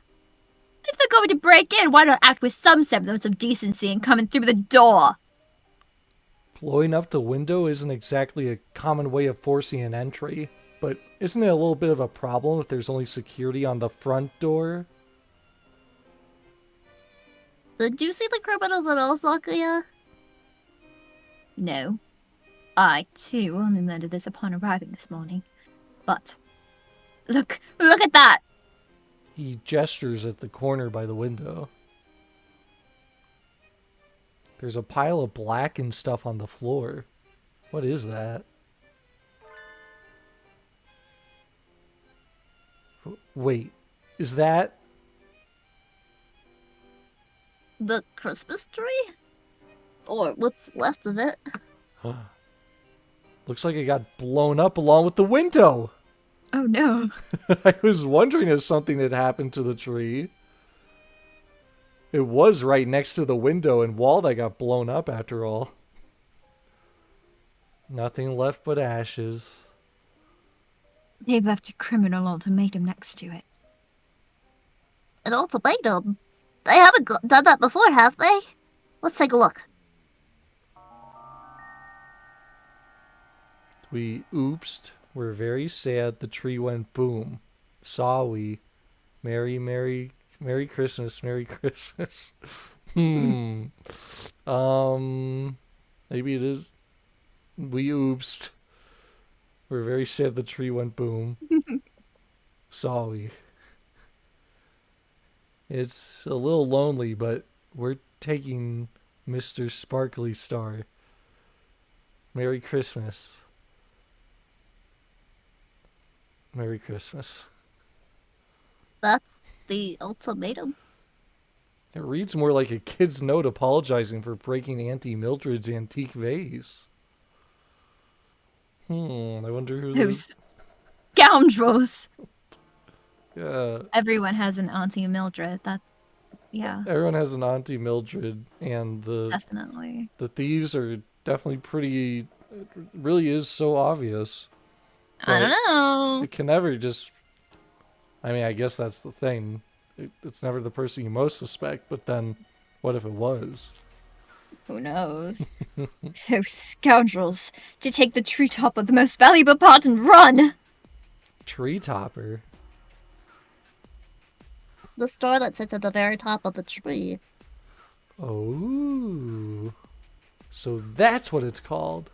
If they're going to break in, why not act with some semblance of decency and come in through the door? Blowing up the window isn't exactly a common way of forcing an entry, but isn't it a little bit of a problem if there's only security on the front door? Did you see the criminals at all, Sakuya? No. I, too, only learned of this upon arriving this morning. But, look at that! He gestures at the corner by the window. There's a pile of blackened stuff on the floor. What is that? Wait, is that... The Christmas tree? Or what's left of it? Looks like it got blown up along with the window. Oh no. I was wondering if something had happened to the tree. It was right next to the window and wall that got blown up after all. Nothing left but ashes. They've left a criminal ultimatum next to it. An ultimatum? They haven't done that before, have they? Let's take a look. We oopsed. We're very sad. The tree went boom. Saw we. Merry, Merry, Merry Christmas, Merry Christmas. Maybe it is. We oopsed. We're very sad the tree went boom. Saw we. It's a little lonely, but we're taking Mr. Sparkly Star. Merry Christmas. Merry Christmas. That's the ultimatum. It reads more like a kid's note apologizing for breaking Auntie Mildred's antique vase. I wonder who Those scoundrels. Yeah. Everyone has an Auntie Mildred. Yeah, Everyone has an Auntie Mildred, and definitely. the thieves are definitely pretty... It really is so obvious. I don't know. It can never just... I mean, I guess that's the thing. It's never the person you most suspect, but then what if it was? Who knows? Those scoundrels to take the treetop of the most valuable part and run! Tree topper? The star that sits at the very top of the tree. Oh. So that's what it's called.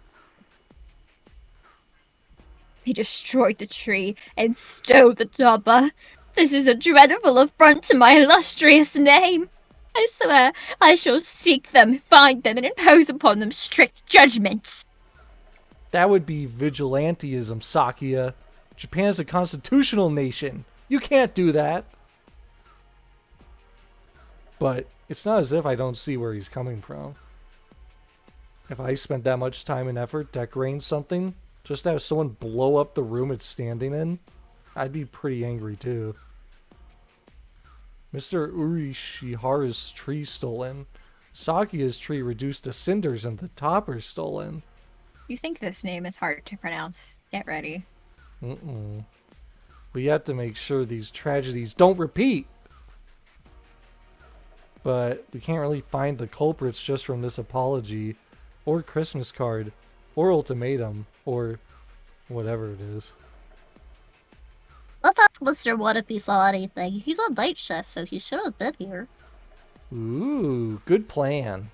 They destroyed the tree and stole the topper. This is a dreadful affront to my illustrious name. I swear I shall seek them, find them, and impose upon them strict judgments. That would be vigilantism, Sakia. Japan's a constitutional nation. You can't do that. But it's not as if I don't see where he's coming from. If I spent that much time and effort decorating something, just to have someone blow up the room it's standing in, I'd be pretty angry too. Mr. Urishihara's tree stolen. Sakia's tree reduced to cinders and the topper stolen. You think this name is hard to pronounce? Get ready. We have to make sure these tragedies don't repeat. But we can't really find the culprits just from this apology, or Christmas card, or ultimatum, or whatever it is. Let's ask Mr. Wood if he saw anything. He's on night shift, so he should have been here. Ooh, good plan.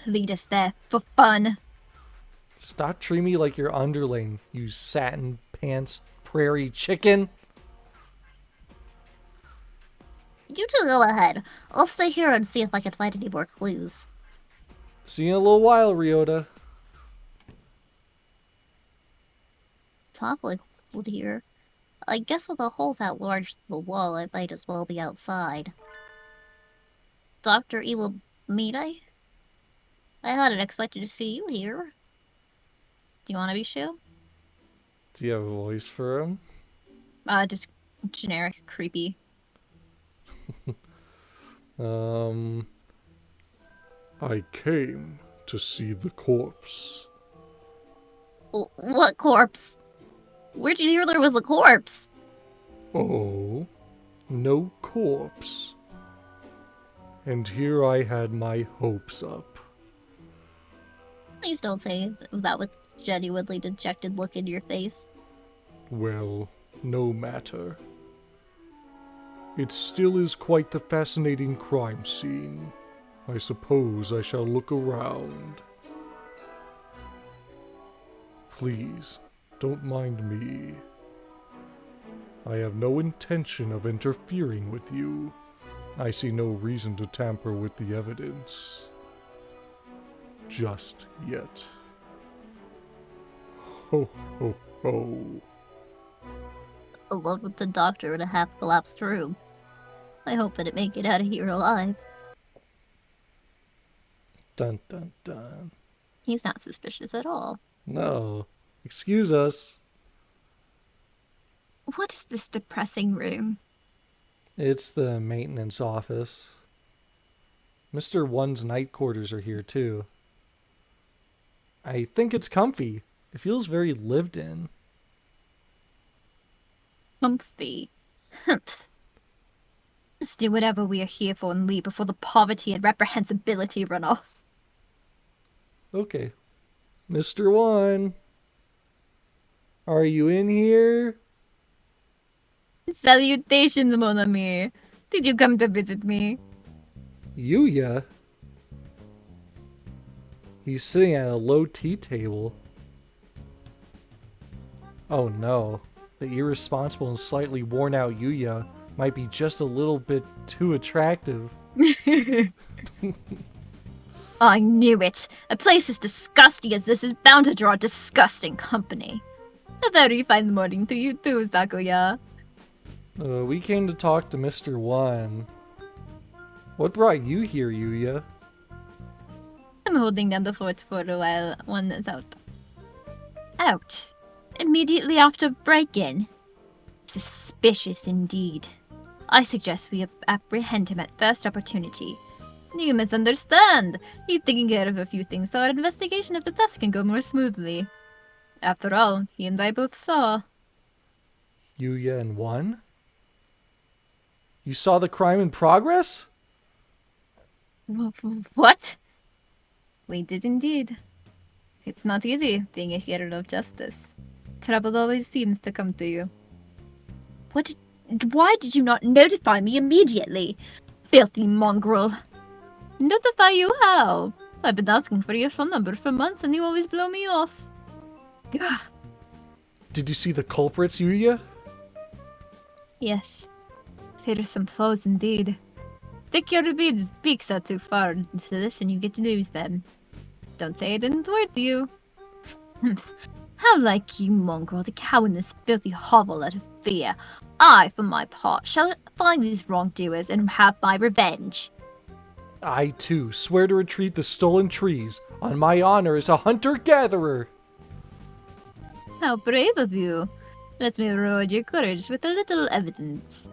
Lead us there for fun. Stop treating me like your underling, you satin pants prairie chicken. You two go ahead. I'll stay here and see if I can find any more clues. See you in a little while, Ryota. It's awfully cold here. I guess with a hole that large in the wall, I might as well be outside. Dr. Iwamine? I hadn't expected to see you here. Do you want to be Shu? Do you have a voice for him? Just generic creepy. I came to see the corpse. What corpse? Where'd you hear there was a corpse? Oh, no corpse. And here I had my hopes up. Please don't say that with genuinely dejected look in your face. Well, no matter. It still is quite the fascinating crime scene. I suppose I shall look around. Please, don't mind me. I have no intention of interfering with you. I see no reason to tamper with the evidence. Just yet. Ho, ho, ho. Along with the doctor in a half-collapsed room. I hope I didn't make it out of here alive. Dun dun dun. He's not suspicious at all. No. Excuse us. What is this depressing room? It's the maintenance office. Mr. One's night quarters are here too. I think it's comfy. It feels very lived in. Comfy. Humph. Let's do whatever we are here for and leave before the poverty and reprehensibility run off. Okay. Mr. One. Are you in here? Salutations, mon ami. Did you come to visit me? Yuya? He's sitting at a low tea table. Oh no. The irresponsible and slightly worn out Yuya might be just a little bit too attractive. I knew it. A place as disgusting as this is bound to draw disgusting company. A very fine morning to you too, Sakuya. We came to talk to Mr. One. What brought you here, Yuya? I'm holding down the fort for a while. One is out. Out. Immediately after break-in. Suspicious indeed. I suggest we apprehend him at first opportunity. You misunderstand. He's taking care of a few things so our investigation of the theft can go more smoothly. After all, he and I both saw. Yuya and One? You saw the crime in progress? What? We did indeed. It's not easy being a hero of justice. Trouble always seems to come to you. Why did you not notify me immediately? Filthy mongrel. Notify you how? I've been asking for your phone number for months and you always blow me off. Gah. Did you see the culprits, Yuya? Yes. Fearsome foes indeed. Stick your beaks out too far into this and you get to lose them. Don't say I didn't warn you. How like you, mongrel, to cower in this filthy hovel out of fear. I, for my part, shall find these wrongdoers and have my revenge. I, too, swear to retrieve the stolen trees on my honor as a hunter-gatherer. How brave of you. Let me reward your courage with a little evidence.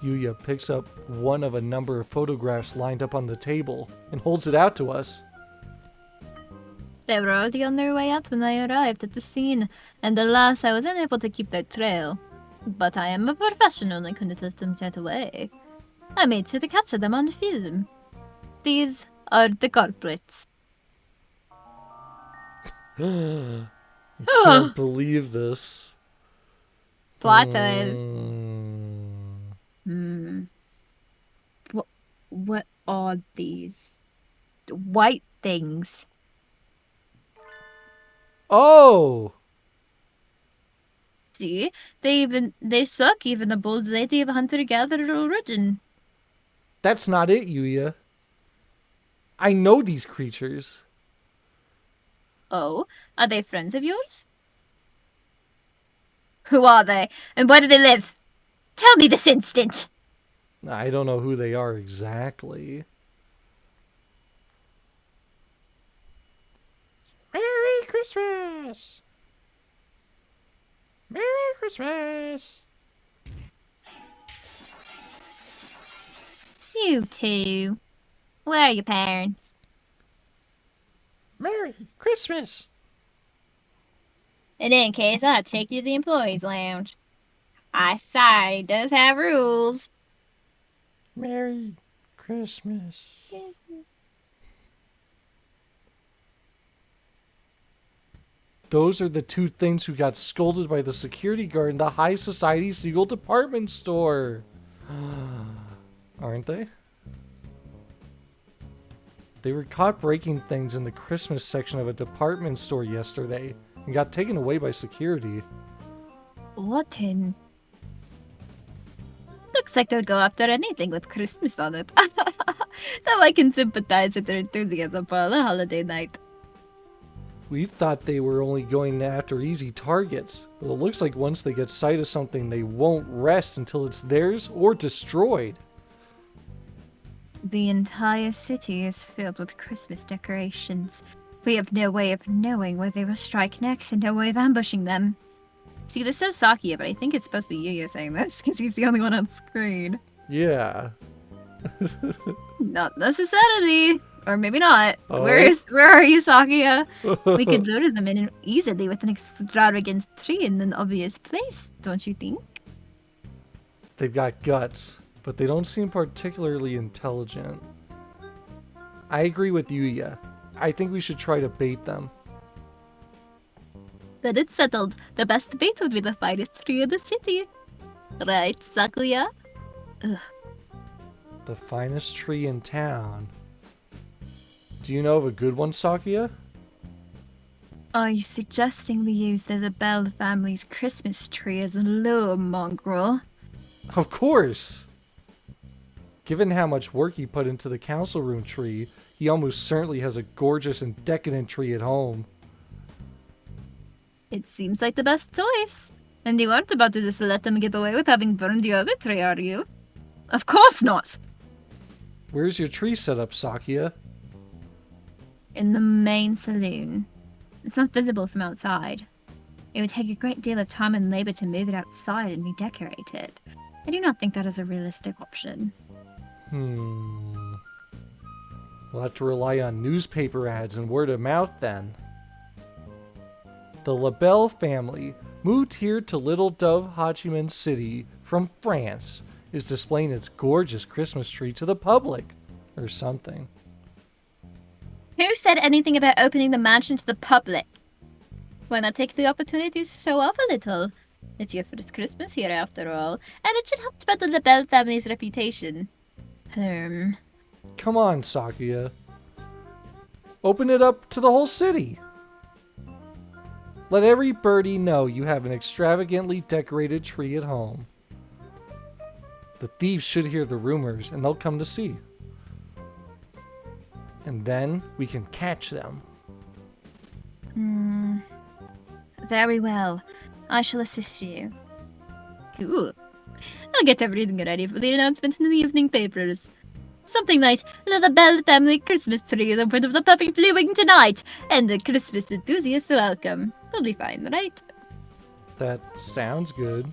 Yuya picks up one of a number of photographs lined up on the table and holds it out to us. They were already on their way out when I arrived at the scene, and alas, I was unable to keep their trail. But I am a professional and couldn't let them get away. I made sure to capture them on film. These are the culprits. I can't believe this. Plot twist. What are these? White things. Oh! See? They suck even the bold lady of hunter-gatherer origin. That's not it, Yuya. I know these creatures. Oh? Are they friends of yours? Who are they? And where do they live? Tell me this instant! I don't know who they are exactly. Merry Christmas! Merry Christmas! You two. Where are your parents? Merry Christmas! In any case, I'll take you to the employees' lounge. Our society does have rules. Merry Christmas. Those are the two things who got scolded by the security guard in the High Society Seagull department store. Aren't they? They were caught breaking things in the Christmas section of a department store yesterday and got taken away by security. What in? The Looks like they'll go after anything with Christmas on it. Though I can sympathize with their enthusiasm for a holiday night. We thought they were only going after easy targets, but it looks like once they get sight of something, they won't rest until it's theirs or destroyed. The entire city is filled with Christmas decorations. We have no way of knowing where they will strike next and no way of ambushing them. See, this says Sakia, but I think it's supposed to be Yuya saying this, because he's the only one on screen. Yeah. Not necessarily. Or maybe not. Oh. Where are you, Sakia? We could lure them in easily with an extravagant tree in an obvious place, don't you think? They've got guts, but they don't seem particularly intelligent. I agree with Yuya. I think we should try to bait them. Then it's settled. The best bait would be the finest tree in the city. Right, Sakuya? The finest tree in town. Do you know of a good one, Sakia? Are you suggesting we use the Bell family's Christmas tree as a lure, mongrel? Of course! Given how much work he put into the council room tree, he almost certainly has a gorgeous and decadent tree at home. It seems like the best choice. And you aren't about to just let them get away with having burned the other tree, are you? Of course not! Where's your tree set up, Sakia? In the main saloon. It's not visible from outside. It would take a great deal of time and labor to move it outside and redecorate it. I do not think that is a realistic option. We'll have to rely on newspaper ads and word of mouth then. The LaBelle family moved here to Little Dove Hachiman City from France, is displaying its gorgeous Christmas tree to the public. Or something. Who said anything about opening the mansion to the public? Why not take the opportunity to show off a little? It's your first Christmas here after all, and it should help spread the LaBelle family's reputation. Come on, Sakia. Open it up to the whole city. Let every birdie know you have an extravagantly decorated tree at home. The thieves should hear the rumors and they'll come to see. And then we can catch them. Very well. I shall assist you. Cool. I'll get everything ready for the announcement in the evening papers. Something like, the Bell family Christmas tree is in front of the puppy blue-wing tonight, and the Christmas enthusiasts welcome. We'll be fine, right? That sounds good.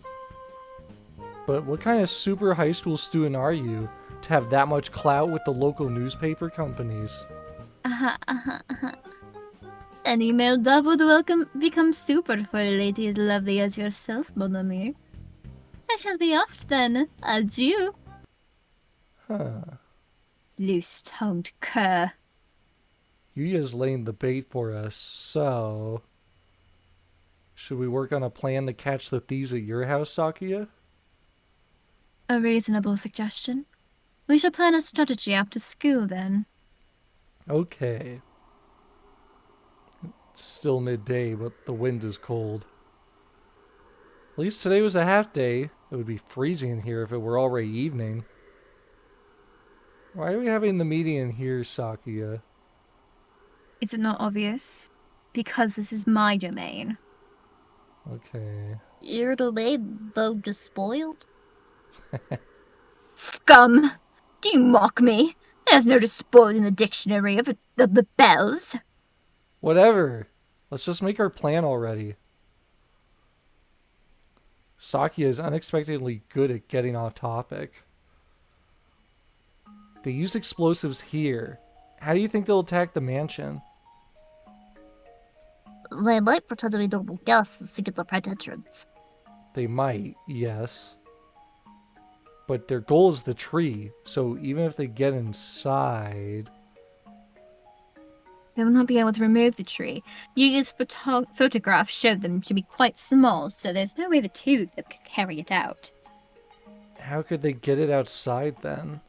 But what kind of super high school student are you to have that much clout with the local newspaper companies? Any male dove would become super for a lady as lovely as yourself, mon ami. I shall be off then. Adieu. Loose-tongued cur. Yuya's laying the bait for us, so... Should we work on a plan to catch the thieves at your house, Sakia? A reasonable suggestion. We shall plan a strategy after school then. Okay. It's still midday, but the wind is cold. At least today was a half day. It would be freezing in here if it were already evening. Why are we having the meeting in here, Sakia? Is it not obvious? Because this is my domain. Okay. Your domain, though, just spoiled? Scum! Do you mock me? There's no despoil in the dictionary of the bells. Whatever. Let's just make our plan already. Sakia is unexpectedly good at getting off topic. They use explosives here. How do you think they'll attack the mansion? They might pretend to be normal guests to get the right entrance. They might, yes. But their goal is the tree, so even if they get inside... They will not be able to remove the tree. Yuya's photographs showed them to be quite small, so there's no way the two of them could carry it out. How could they get it outside then?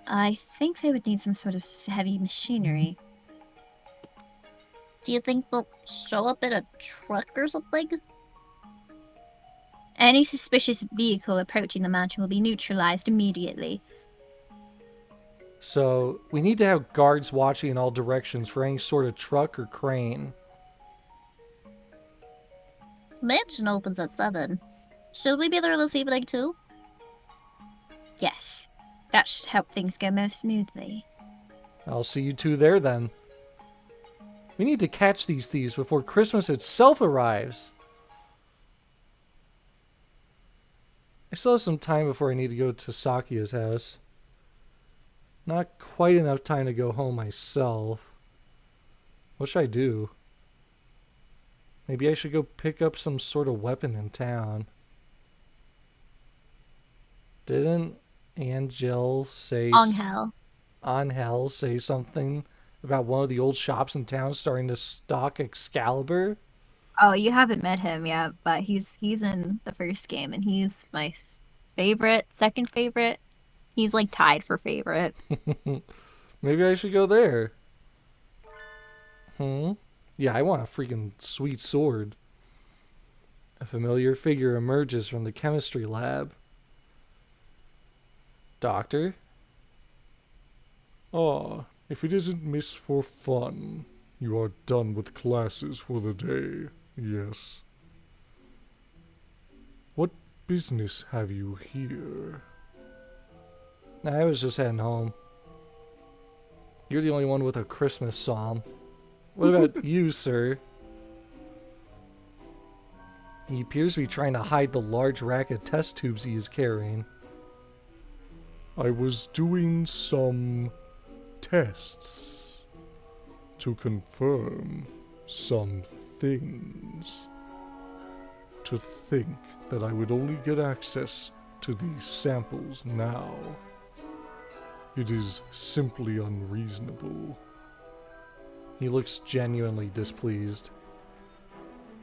I think they would need some sort of heavy machinery. Do you think they'll show up in a truck or something? Any suspicious vehicle approaching the mansion will be neutralized immediately. So, we need to have guards watching in all directions for any sort of truck or crane. Mansion opens at 7. Should we be there this evening too? Yes, that should help things go more smoothly. I'll see you two there then. We need to catch these thieves before Christmas itself arrives. I still have some time before I need to go to Sakia's house. Not quite enough time to go home myself. What should I do? Maybe I should go pick up some sort of weapon in town. Didn't Angel say... Angel say something about one of the old shops in town starting to stock Excalibur? Oh, you haven't met him yet, but he's in the first game, and he's my favorite, second favorite. He's like tied for favorite. Maybe I should go there. Yeah, I want a freaking sweet sword. A familiar figure emerges from the chemistry lab. Doctor? Ah, if it isn't Miss for Fun, you are done with classes for the day, yes. What business have you here? I was just heading home. You're the only one with a Christmas psalm. What about you, sir? He appears to be trying to hide the large rack of test tubes he is carrying. I was doing some tests to confirm some things. To think that I would only get access to these samples now. It is simply unreasonable. He looks genuinely displeased.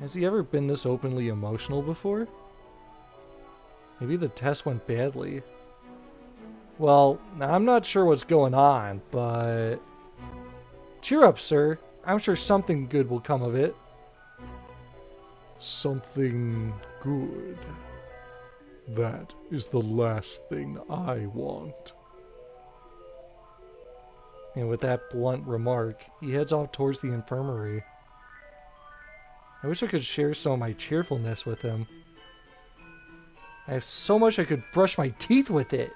Has he ever been this openly emotional before? Maybe the test went badly. Well, I'm not sure what's going on, but... Cheer up, sir. I'm sure something good will come of it. Something good. That is the last thing I want. And with that blunt remark, he heads off towards the infirmary. I wish I could share some of my cheerfulness with him. I have so much I could brush my teeth with it.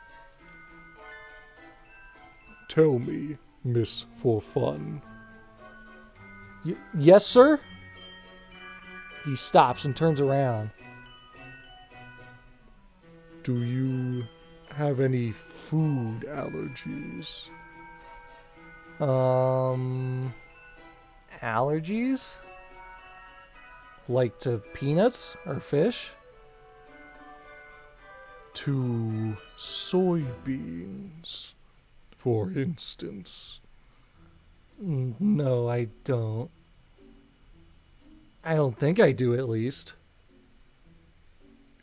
Tell me, Miss for Fun. Yes, sir? He stops and turns around. Do you have any food allergies? Allergies? Like to peanuts or fish? To soybeans, for instance. No, I don't. I don't think I do, at least.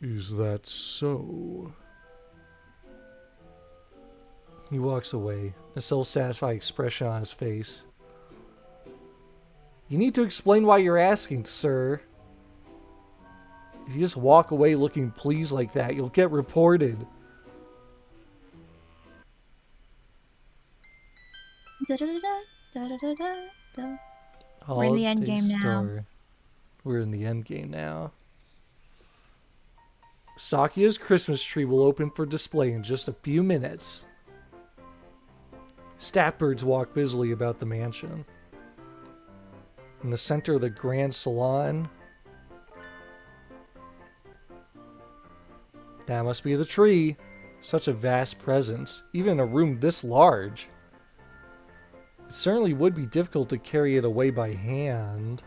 Is that so? He walks away, a self-satisfied expression on his face. You need to explain why you're asking, sir. If you just walk away looking pleased like that, you'll get reported. We're in the end game now. We're in the end game now. Sakia's Christmas tree will open for display in just a few minutes. Staffbirds walk busily about the mansion. In the center of the grand salon, that must be the tree. Such a vast presence, even in a room this large. It certainly would be difficult to carry it away by hand.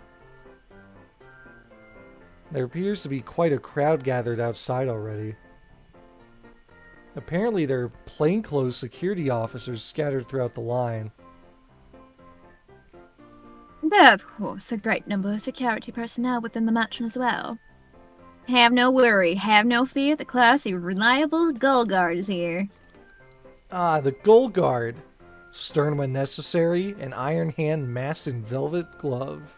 There appears to be quite a crowd gathered outside already. Apparently there are plainclothes security officers scattered throughout the line. There are, of course, a great number of security personnel within the mansion as well. Have no worry, have no fear, the classy, reliable Gull Guard is here. Ah, the Gold Guard. Stern when necessary, an iron hand masked in velvet glove.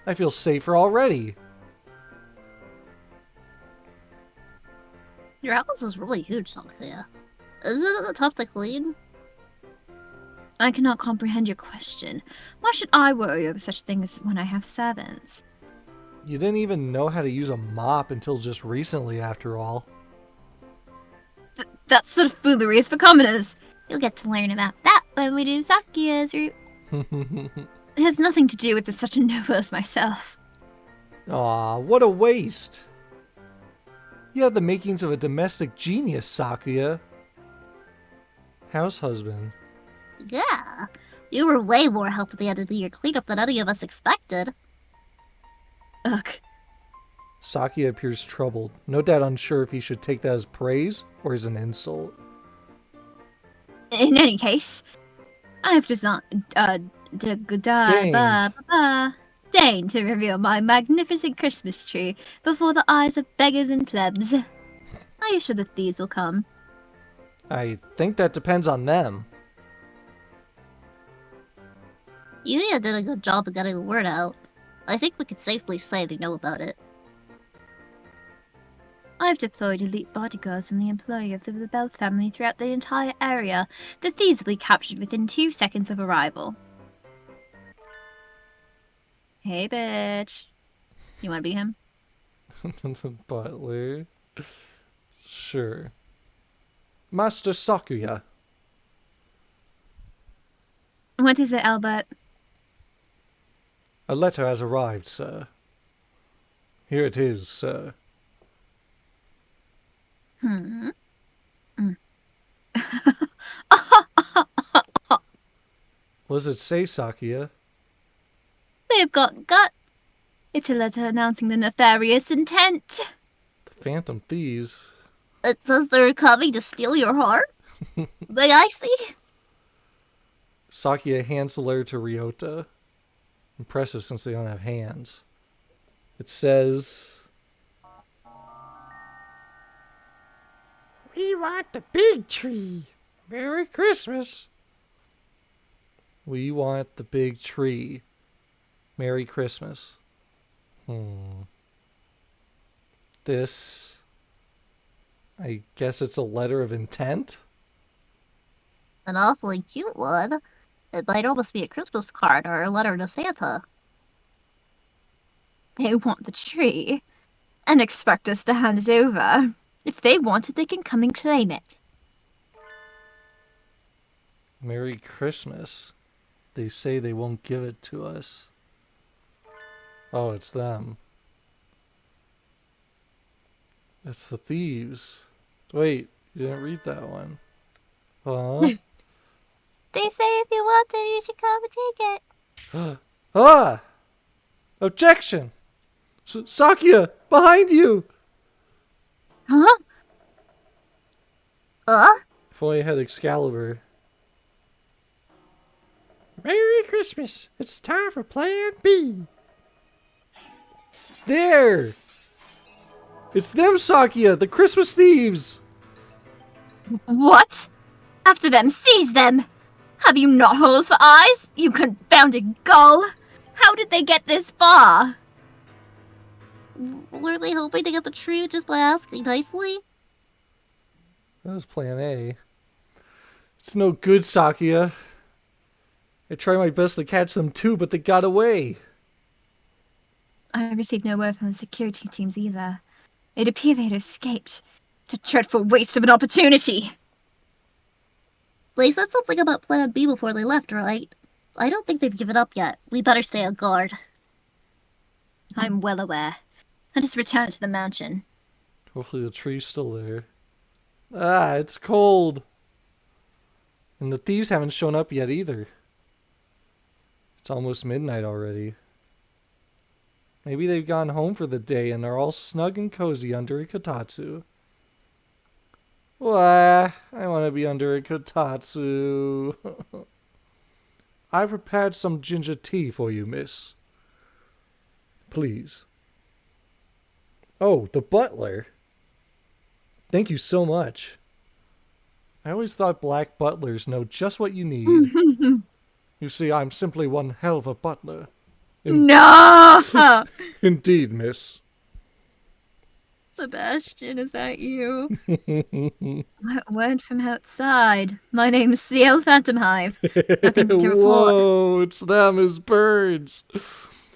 I feel safer already. Your house is really huge, Sakuya. Isn't it tough to clean? I cannot comprehend your question. Why should I worry over such things when I have servants? You didn't even know how to use a mop until just recently, after all. That sort of foolery is for commoners. You'll get to learn about that when we do Sakuya's route. It has nothing to do with such a noble as myself. Aw, what a waste. You have the makings of a domestic genius, Sakuya. House husband. Yeah. You were way more help at the end of the year cleanup than any of us expected. Ugh. Sakuya appears troubled, no doubt unsure if he should take that as praise or as an insult. In any case, I have deigned to reveal my magnificent Christmas tree before the eyes of beggars and plebs. Are you sure that these will come? I think that depends on them. Yuya did a good job of getting the word out. I think we could safely say they know about it. I've deployed elite bodyguards in the employ of the Bell family throughout the entire area. The thieves will be captured within 2 seconds of arrival. Hey, bitch. You want to be him? The butler. Sure. Master Sakuya. What is it, Albert? A letter has arrived, sir. Here it is, sir. What does it say, Sakuya? They've got gut. It's a letter announcing the nefarious intent. The Phantom Thieves. It says they're coming to steal your heart? May I see? Sakuya hands the letter to Ryota. Impressive since they don't have hands. It says, We want the big tree. Merry Christmas. we want the big tree. Merry Christmas. This, I guess it's a letter of intent? An awfully cute one. It might almost be a Christmas card or a letter to Santa. They want the tree and expect us to hand it over. If they want it, they can come and claim it. Merry Christmas. They say they won't give it to us. Oh, it's them. It's the thieves. Wait, you didn't read that one. Huh? They say if you want it, you should come and take it. Ah! Objection! Sakuya, behind you! Huh? If only I had Excalibur. Merry Christmas. It's time for Plan B. There! It's them, Sakuya, the Christmas thieves! What? After them, seize them! Have you not holes for eyes, you confounded gull? How did they get this far? Were they hoping to get the tree just by asking nicely? That was Plan A. It's no good, Sakuya. I tried my best to catch them too, but they got away. I received no word from the security teams either. It appeared they had escaped. A dreadful waste of an opportunity. They said something about Plan B before they left, right? I don't think they've given up yet. We better stay on guard. I'm well aware. Let us return to the mansion. Hopefully the tree's still there. Ah, it's cold. And the thieves haven't shown up yet either. It's almost midnight already. Maybe they've gone home for the day and are all snug and cozy under a kotatsu. Wah, I want to be under a kotatsu. I prepared some ginger tea for you, miss. Please. Oh, the butler. Thank you so much. I always thought black butlers know just what you need. You see, I'm simply one hell of a butler. No! Indeed, miss. Sebastian, is that you? Word from outside. My name's CL Phantom Hive. Nothing to report. Whoa, it's them as birds.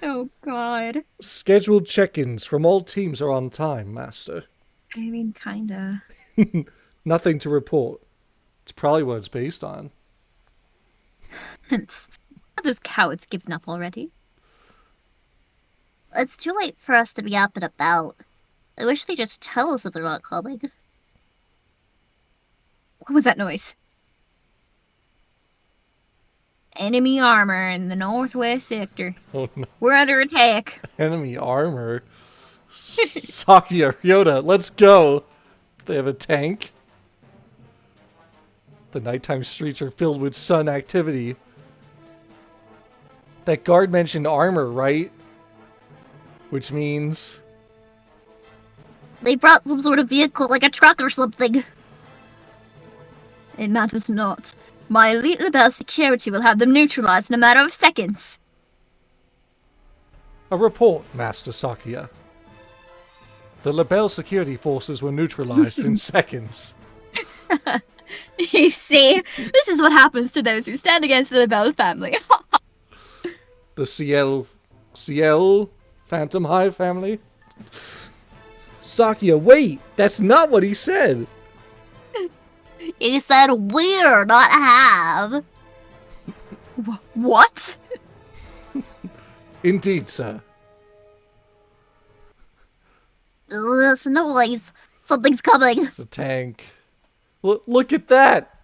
Oh, God. Scheduled check-ins from all teams are on time, Master. I mean, kinda. Nothing to report. It's probably what it's based on. Have those cowards given up already? It's too late for us to be up and about. I wish they'd just tell us if they're not coming. What was that noise? Enemy armor in the northwest sector. Oh no. We're under attack. Enemy armor. Sakia, Ryota, let's go. They have a tank. The nighttime streets are filled with sun activity. That guard mentioned armor, right? Which means... They brought some sort of vehicle, like a truck or something. It matters not. My elite LaBelle security will have them neutralized in a matter of seconds. A report, Master Sakia. The LaBelle security forces were neutralized in seconds. You see, this is what happens to those who stand against the LaBelle family. The CL Phantom Hive family? Sakia, wait! That's not what he said! He said we're not have. What? Indeed, sir. This noise. Something's coming. It's a tank. Look at that!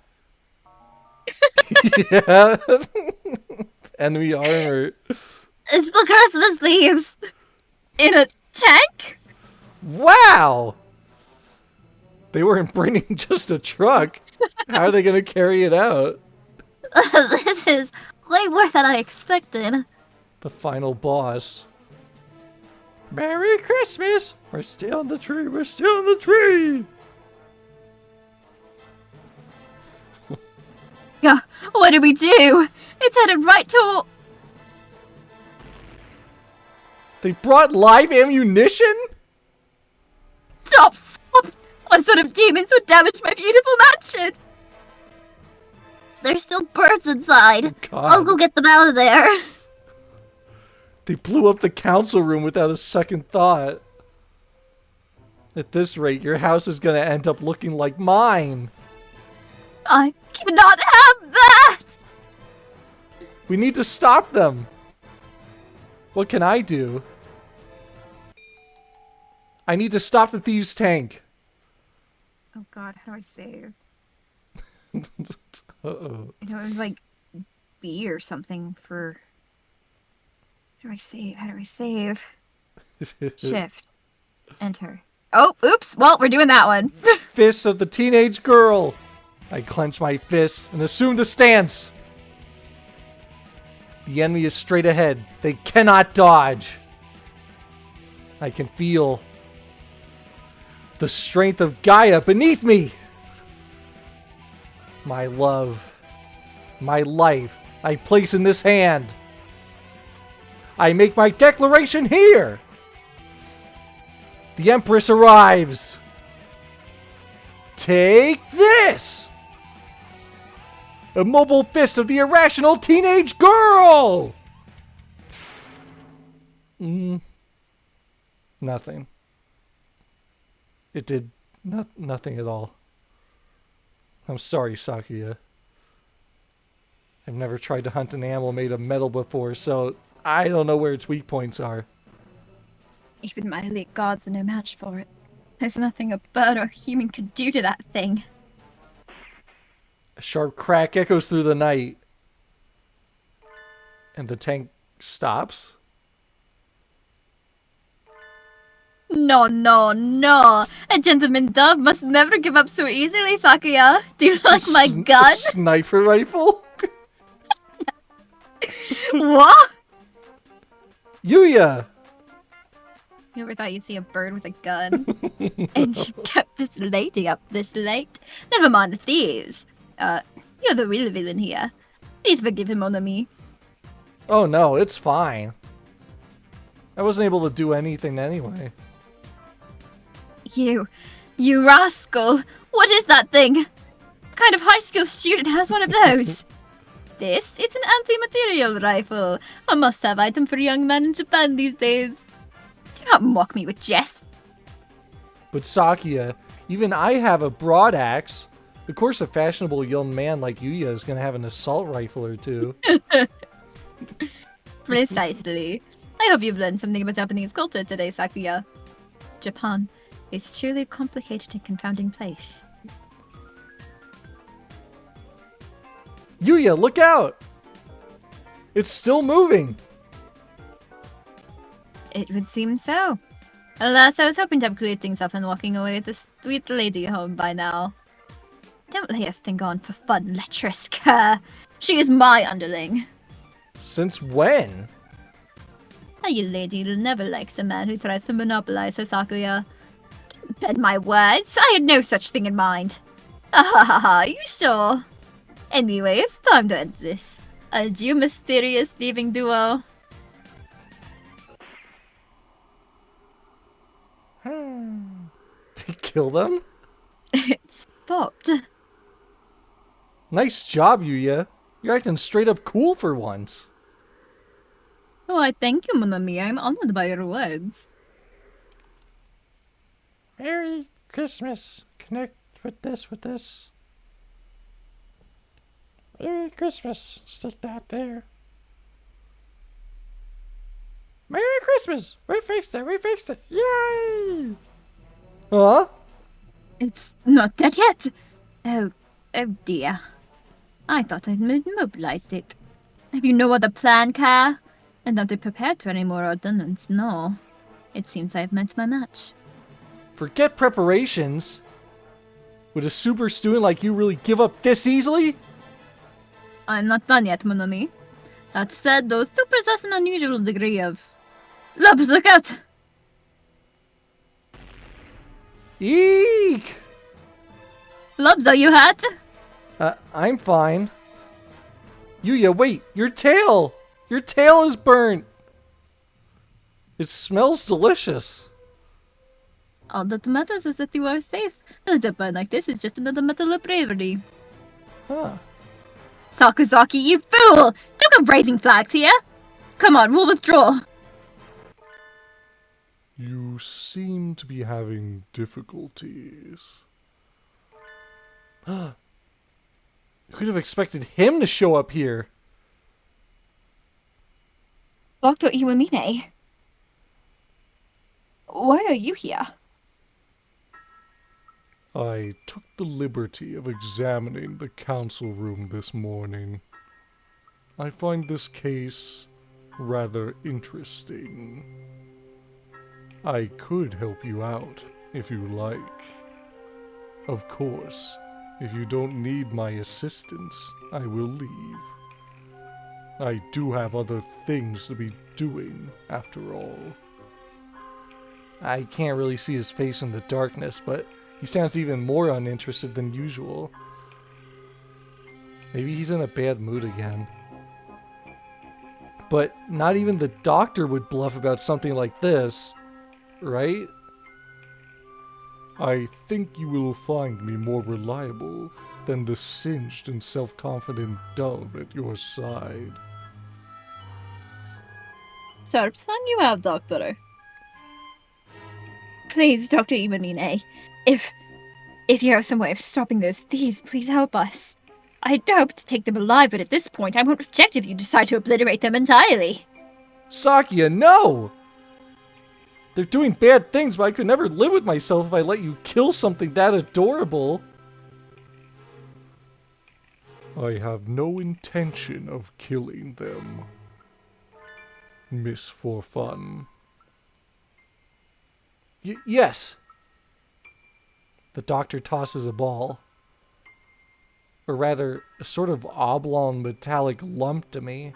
Yeah. Enemy armor. It's the Christmas thieves. In a tank? Wow! They weren't bringing just a truck. How are they going to carry it out? This is way more than I expected. The final boss. Merry Christmas! We're still in the tree, we're still in the tree! Yeah, what do we do? It's headed right to... They brought live ammunition? Stop! Stop! What sort of demons would damage my beautiful mansion? There's still birds inside. God. I'll go get them out of there. They blew up the council room without a second thought. At this rate, your house is going to end up looking like mine. I cannot have that! We need to stop them. What can I do? I need to stop the thieves' tank. Oh god, how do I save? Uh-oh. I know it was like B or something for... How do I save? How do I save? Shift. Enter. Oh, oops. Well, we're doing that one. Fist of the teenage girl. I clench my fists and assume the stance. The enemy is straight ahead. They cannot dodge. I can feel the strength of Gaia beneath me. My love, my life, I place in this hand. I make my declaration here. The Empress arrives. Take this! A mobile fist of the irrational teenage girl! Nothing. It did nothing at all. I'm sorry, Sakuya. I've never tried to hunt an animal made of metal before, so I don't know where its weak points are. Even my elite gods are no match for it. There's nothing a bird or human could do to that thing. A sharp crack echoes through the night. And the tank stops. No, no, no. A gentleman dove must never give up so easily, Sakuya. Do you like my gun? Sniper rifle? What? Yuya! You ever thought you'd see a bird with a gun? And you kept this lady up this late? Never mind the thieves. You're the real villain here. Please forgive him, mon ami. Oh no, it's fine. I wasn't able to do anything anyway. You rascal! What is that thing? What kind of high school student has one of those? This? It's an anti-material rifle. A must-have item for young men in Japan these days. Do not mock me with jest. But Sakia, even I have a broad axe. Of course, a fashionable young man like Yuya is going to have an assault rifle or two. Precisely. I hope you've learned something about Japanese culture today, Sakuya. Japan is truly a complicated and confounding place. Yuya, look out! It's still moving! It would seem so. Alas, I was hoping to have cleared things up and walking away with this sweet lady home by now. Don't lay a finger on for fun, lecherous cur. She is my underling. Since when? You lady who never likes a man who tries to monopolize her, Sakuya. Don't bend my words. I had no such thing in mind. Ah, you sure? Anyway, it's time to end this. Adieu, mysterious thieving duo. Did he kill them? It stopped. Nice job, Yuya. You're acting straight up cool for once. Oh, I thank you, mon ami. I'm honored by your words. Merry Christmas. Connect with this. Merry Christmas. Stick that there. Merry Christmas. We fixed it. Yay! Huh? It's not dead yet. Oh dear. I thought I'd mobilized it. Have you no other plan, Ka? And not be prepared for any more ordnance, no. It seems I've met my match. Forget preparations. Would a super student like you really give up this easily? I'm not done yet, mon ami. That said, those two possess an unusual degree of... Lubs, look out! Eek! Lubs, are you hurt? I'm fine. Yuya, wait! Your tail! Your tail is burnt! It smells delicious. All that matters is that you are safe. And a burn like this is just another matter of bravery. Huh. Sakazaki, you fool! Don't go raising flags here! Come on, we'll withdraw. You seem to be having difficulties. Who'd have expected him to show up here? Dr. Iwamine. Why are you here? I took the liberty of examining the council room this morning. I find this case rather interesting. I could help you out, if you like. Of course, if you don't need my assistance, I will leave. I do have other things to be doing, after all. I can't really see his face in the darkness, but he sounds even more uninterested than usual. Maybe he's in a bad mood again. But not even the doctor would bluff about something like this, right? I think you will find me more reliable than the singed and self-confident dove at your side. Sharp sang you out, Doctor. Please, Dr. Iwamine, if you have some way of stopping those thieves, please help us. I'd hope to take them alive, but at this point, I won't object if you decide to obliterate them entirely. Sakia, no! They're doing bad things, but I could never live with myself if I let you kill something that adorable. I have no intention of killing them. Miss for fun. Yes. The doctor tosses a ball. Or rather, a sort of oblong metallic lump to me.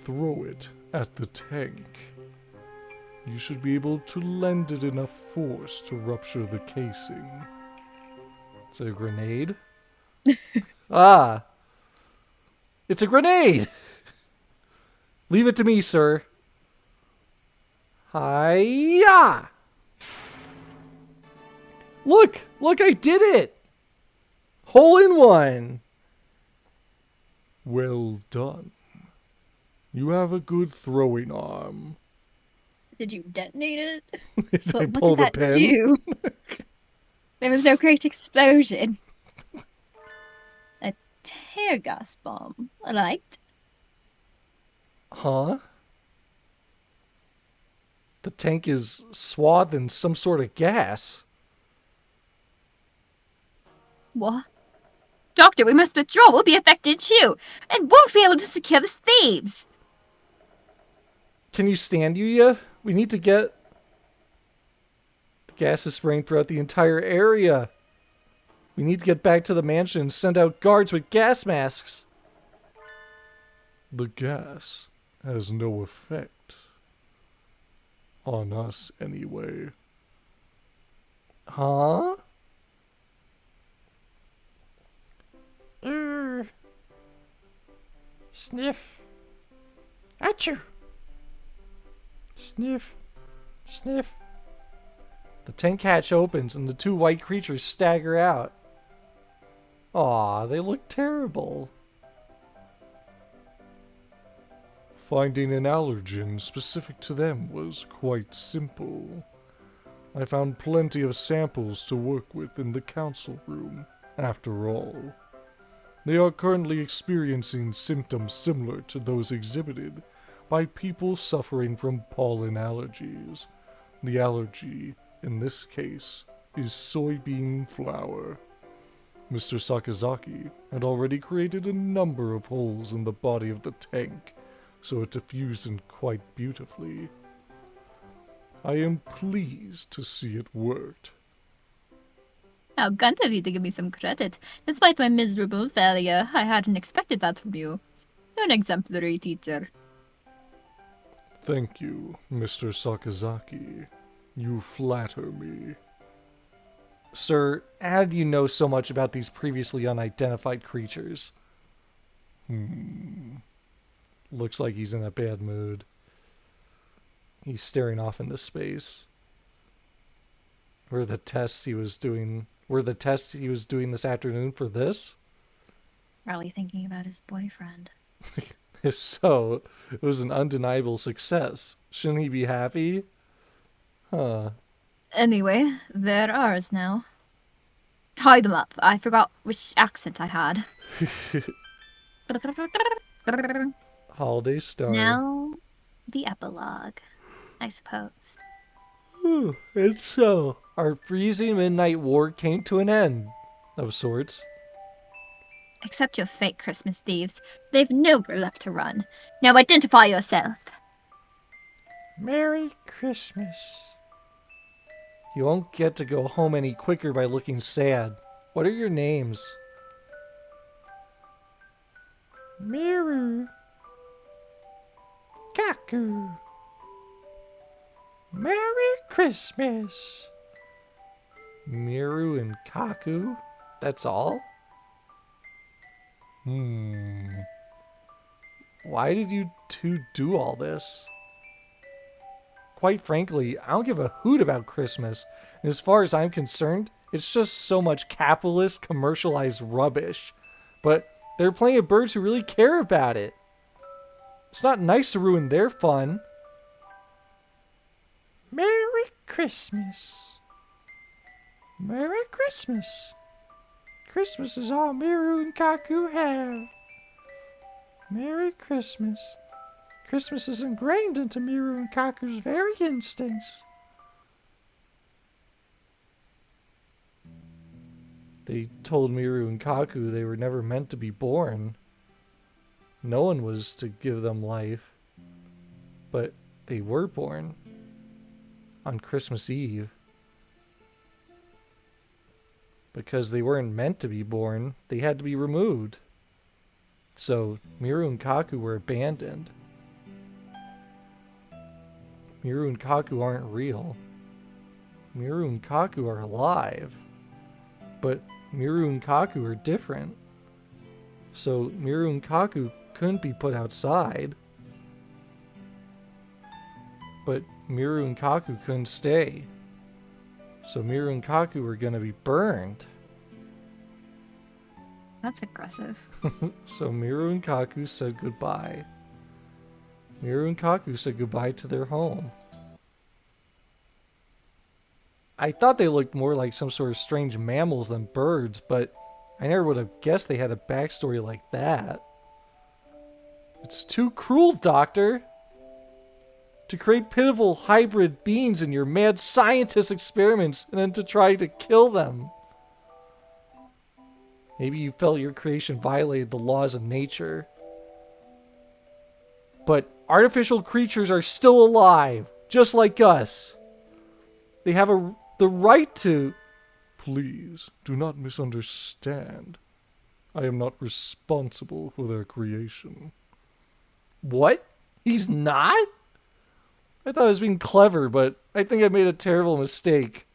Throw it at the tank. You should be able to lend it enough force to rupture the casing. It's a grenade? Ah! It's a grenade! Leave it to me, sir. Hi-ya! Look, I did it! Hole in one! Well done. You have a good throwing arm. Did you detonate it? Did I What pull did the that pin? do? There was no great explosion. A tear gas bomb. I liked. Huh? The tank is swathed in some sort of gas. What? Doctor, we must withdraw. We'll be affected too, and won't be able to secure the thieves. Can you stand, Yuya? We need to get... The gas is spraying throughout the entire area. We need to get back to the mansion and send out guards with gas masks. The gas has no effect. On us, anyway. Huh? Sniff. Achoo. Sniff. Sniff. The tank hatch opens and the two white creatures stagger out. Aw, they look terrible. Finding an allergen specific to them was quite simple. I found plenty of samples to work with in the council room, after all. They are currently experiencing symptoms similar to those exhibited by people suffering from pollen allergies. The allergy, in this case, is soybean flour. Mr. Sakazaki had already created a number of holes in the body of the tank, so it diffused in quite beautifully. I am pleased to see it worked. How kind of you to give me some credit. Despite my miserable failure, I hadn't expected that from you. You're an exemplary teacher. Thank you, Mr. Sakazaki. You flatter me. Sir, how do you know so much about these previously unidentified creatures? Looks like he's in a bad mood. He's staring off into space. Were the tests he was doing this afternoon for this? Probably thinking about his boyfriend. If so, it was an undeniable success. Shouldn't he be happy? Huh. Anyway, they're ours now. Tie them up. I forgot which accent I had. Holiday Star. Now, the epilogue, I suppose. And so, our freezing midnight war came to an end, of sorts. Except your fake Christmas thieves. They've nowhere left to run. Now identify yourself. Merry Christmas. You won't get to go home any quicker by looking sad. What are your names? Miru. Kaku. Merry Christmas. Miru and Kaku? That's all? Why did you two do all this? Quite frankly, I don't give a hoot about Christmas. And as far as I'm concerned, it's just so much capitalist, commercialized rubbish. But there are plenty of birds who really care about it. It's not nice to ruin their fun. Merry Christmas. Merry Christmas. Christmas is all Miru and Kaku have. Merry Christmas. Christmas is ingrained into Miru and Kaku's very instincts. They told Miru and Kaku they were never meant to be born. No one was to give them life. But they were born. On Christmas Eve. Because they weren't meant to be born, they had to be removed. So, Miru and Kaku were abandoned. Miru and Kaku aren't real. Miru and Kaku are alive. But Miru and Kaku are different. So, Miru and Kaku couldn't be put outside. But Miru and Kaku couldn't stay. So Miru and Kaku are gonna be burned. That's aggressive. So Miru and Kaku said goodbye. Miru and Kaku said goodbye to their home. I thought they looked more like some sort of strange mammals than birds, but I never would have guessed they had a backstory like that. It's too cruel, Doctor! To create pitiful hybrid beings in your mad scientist experiments and then to try to kill them. Maybe you felt your creation violated the laws of nature. But artificial creatures are still alive, just like us. They have the right to... Please, do not misunderstand. I am not responsible for their creation. What? He's not? I thought I was being clever, but I think I made a terrible mistake.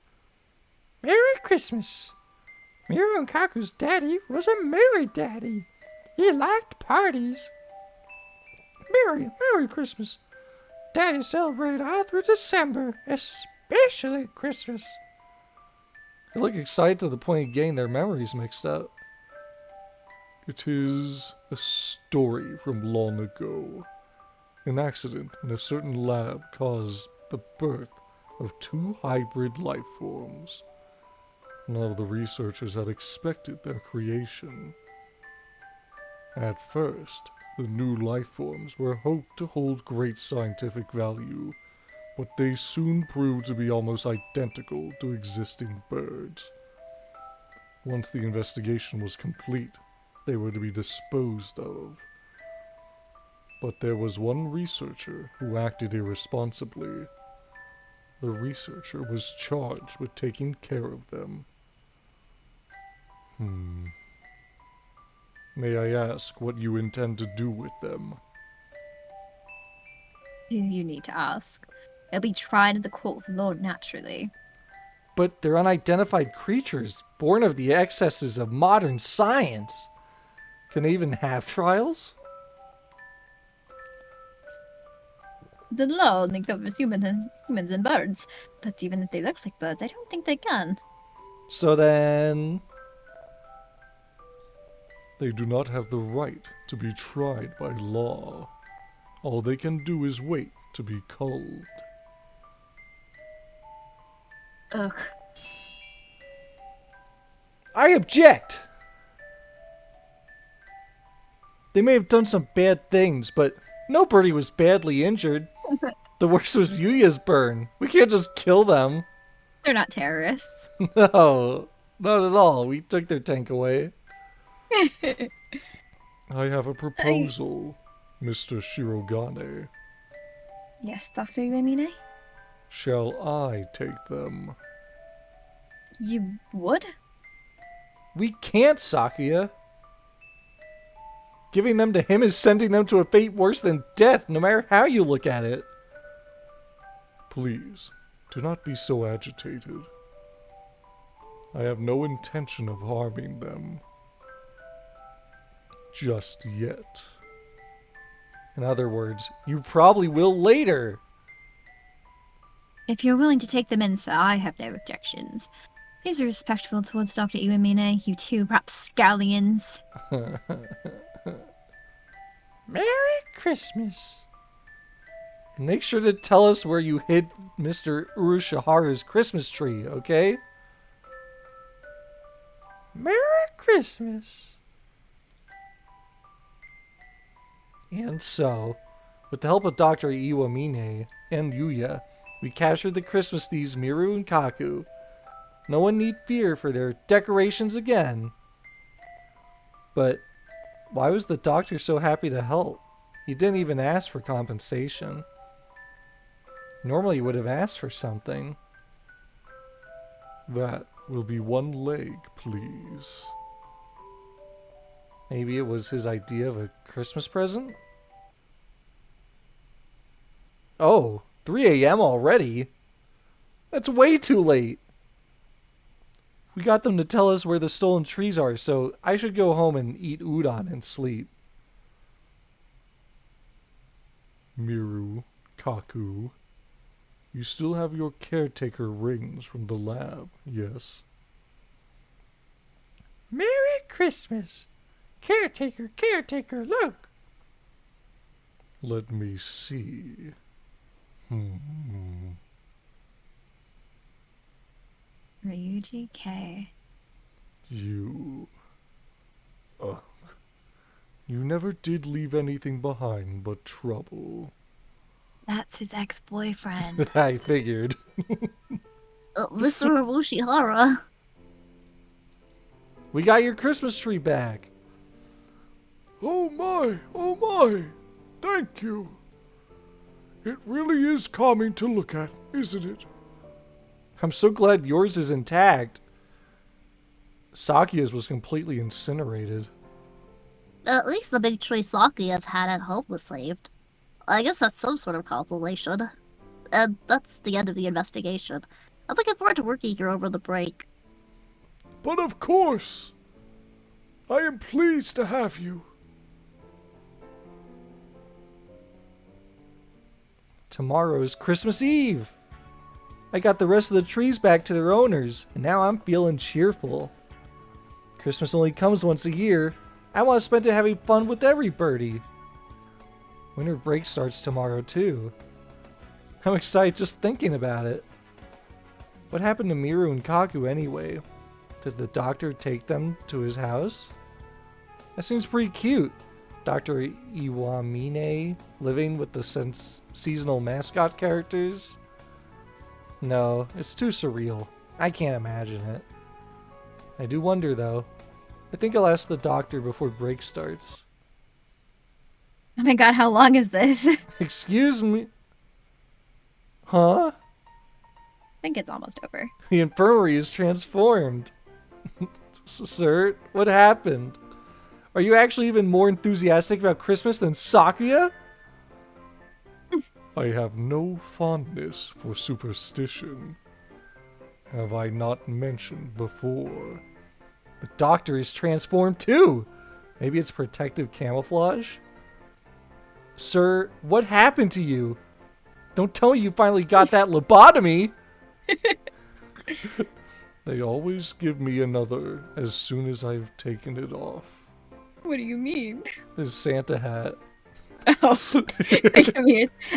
Merry Christmas. Miru and Kaku's daddy was a merry daddy. He liked parties. Merry Christmas. Daddy celebrated all through December, especially Christmas. They look excited to the point of getting their memories mixed up. It is a story from long ago. An accident in a certain lab caused the birth of 2 hybrid life forms. None of the researchers had expected their creation. At first, the new life forms were hoped to hold great scientific value, but they soon proved to be almost identical to existing birds. Once the investigation was complete, they were to be disposed of. But there was one researcher who acted irresponsibly. The researcher was charged with taking care of them. May I ask what you intend to do with them? You need to ask. They'll be tried at the court of law naturally. But they're unidentified creatures, born of the excesses of modern science. Can they even have trials? The law only covers humans and birds, but even if they look like birds, I don't think they can. So then... They do not have the right to be tried by law. All they can do is wait to be culled. Ugh. I object! They may have done some bad things, but nobody was badly injured. The worst was Yuya's burn. We can't just kill them. They're not terrorists. No, not at all. We took their tank away. I have a proposal, Mr. Shirogane. Yes, Dr. Uemine? Shall I take them? You would? We can't, Sakuya. Giving them to him is sending them to a fate worse than death, no matter how you look at it. Please, do not be so agitated. I have no intention of harming them. Just yet. In other words, you probably will later. If you're willing to take them in, sir, I have no objections. Please be respectful towards Dr. Uemine, you two rapscallions. Merry Christmas. Make sure to tell us where you hid Mr. Urushihara's Christmas tree, okay? Merry Christmas. And so, with the help of Dr. Iwamine and Yuya, we captured the Christmas thieves Miru and Kaku. No one need fear for their decorations again. But why was the doctor so happy to help? He didn't even ask for compensation. Normally he would have asked for something. That will be 1 leg, please. Maybe it was his idea of a Christmas present? Oh, 3 a.m. already? That's way too late. We got them to tell us where the stolen trees are, so I should go home and eat udon and sleep. Miru, Kaku, You still have your caretaker rings from the lab, yes? Merry Christmas! Caretaker, caretaker, look! Let me see. Ryuji K. You... Ugh. You never did leave anything behind but trouble. That's his ex-boyfriend. I figured. Mr. Hiroshihara. We got your Christmas tree back. Oh my, thank you. It really is calming to look at, isn't it? I'm so glad yours is intact. Sakia's was completely incinerated. At least the big tree Saki has had at home was saved. I guess that's some sort of consolation. And that's the end of the investigation. I'm looking forward to working here over the break. But of course, I am pleased to have you. Tomorrow's Christmas Eve. I got the rest of the trees back to their owners, and now I'm feeling cheerful. Christmas only comes once a year. I want to spend it having fun with everybody. Winter break starts tomorrow, too. I'm excited just thinking about it. What happened to Miru and Kaku anyway? Did the doctor take them to his house? That seems pretty cute. Dr. Iwamine living with the seasonal mascot characters? No, it's too surreal. I can't imagine it. I do wonder, though. I think I'll ask the doctor before break starts. Oh my god, how long is this? I Excuse me? Huh? think it's almost over. The infirmary is transformed. Sir, what happened? Are you actually even more enthusiastic about Christmas than Sakuya? I have no fondness for superstition. Have I not mentioned before? The doctor is transformed too. Maybe it's protective camouflage? Sir, what happened to you? Don't tell me you finally got that lobotomy. They always give me another as soon as I've taken it off. What do you mean? This Santa hat. Oh,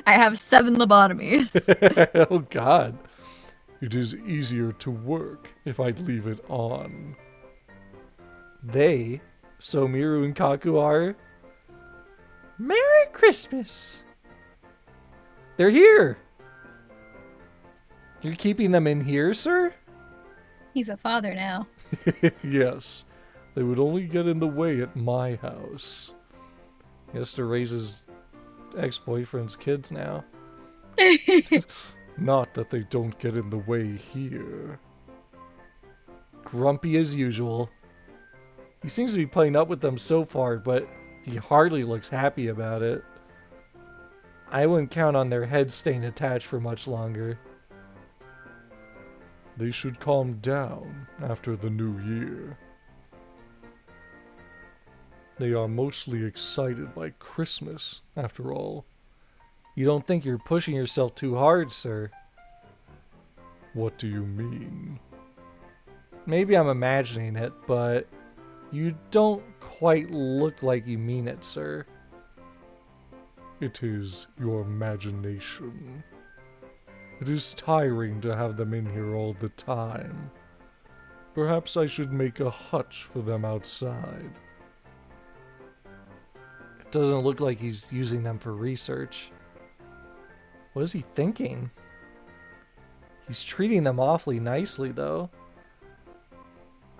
I have 7 lobotomies. Oh god. It is easier to work if I leave it on. They, so Miru and Kaku are... Merry Christmas! They're here! You're keeping them in here, sir? He's a father now. Yes, they would only get in the way at my house. He has to raise his ex-boyfriend's kids now. Not that they don't get in the way here. Grumpy as usual. He seems to be playing up with them so far, but he hardly looks happy about it. I wouldn't count on their heads staying attached for much longer. They should calm down after the new year. They are mostly excited by Christmas, after all. You don't think you're pushing yourself too hard, sir? What do you mean? Maybe I'm imagining it, but you don't quite look like you mean it, sir. It is your imagination. It is tiring to have them in here all the time. Perhaps I should make a hutch for them outside. It doesn't look like he's using them for research. What is he thinking? He's treating them awfully nicely, though.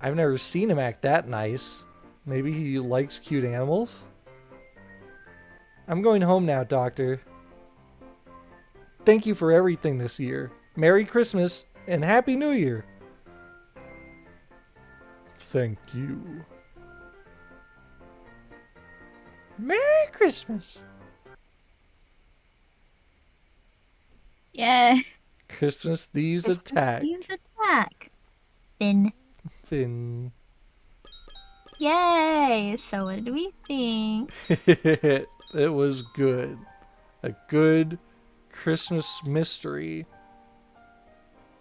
I've never seen him act that nice. Maybe he likes cute animals? I'm going home now, Doctor. Thank you for everything this year. Merry Christmas and Happy New Year. Thank you. Merry Christmas! Yeah. Christmas thieves Christmas attack. thieves attack. Finn. Finn. Yay! So what do we think? It was good. A good Christmas mystery.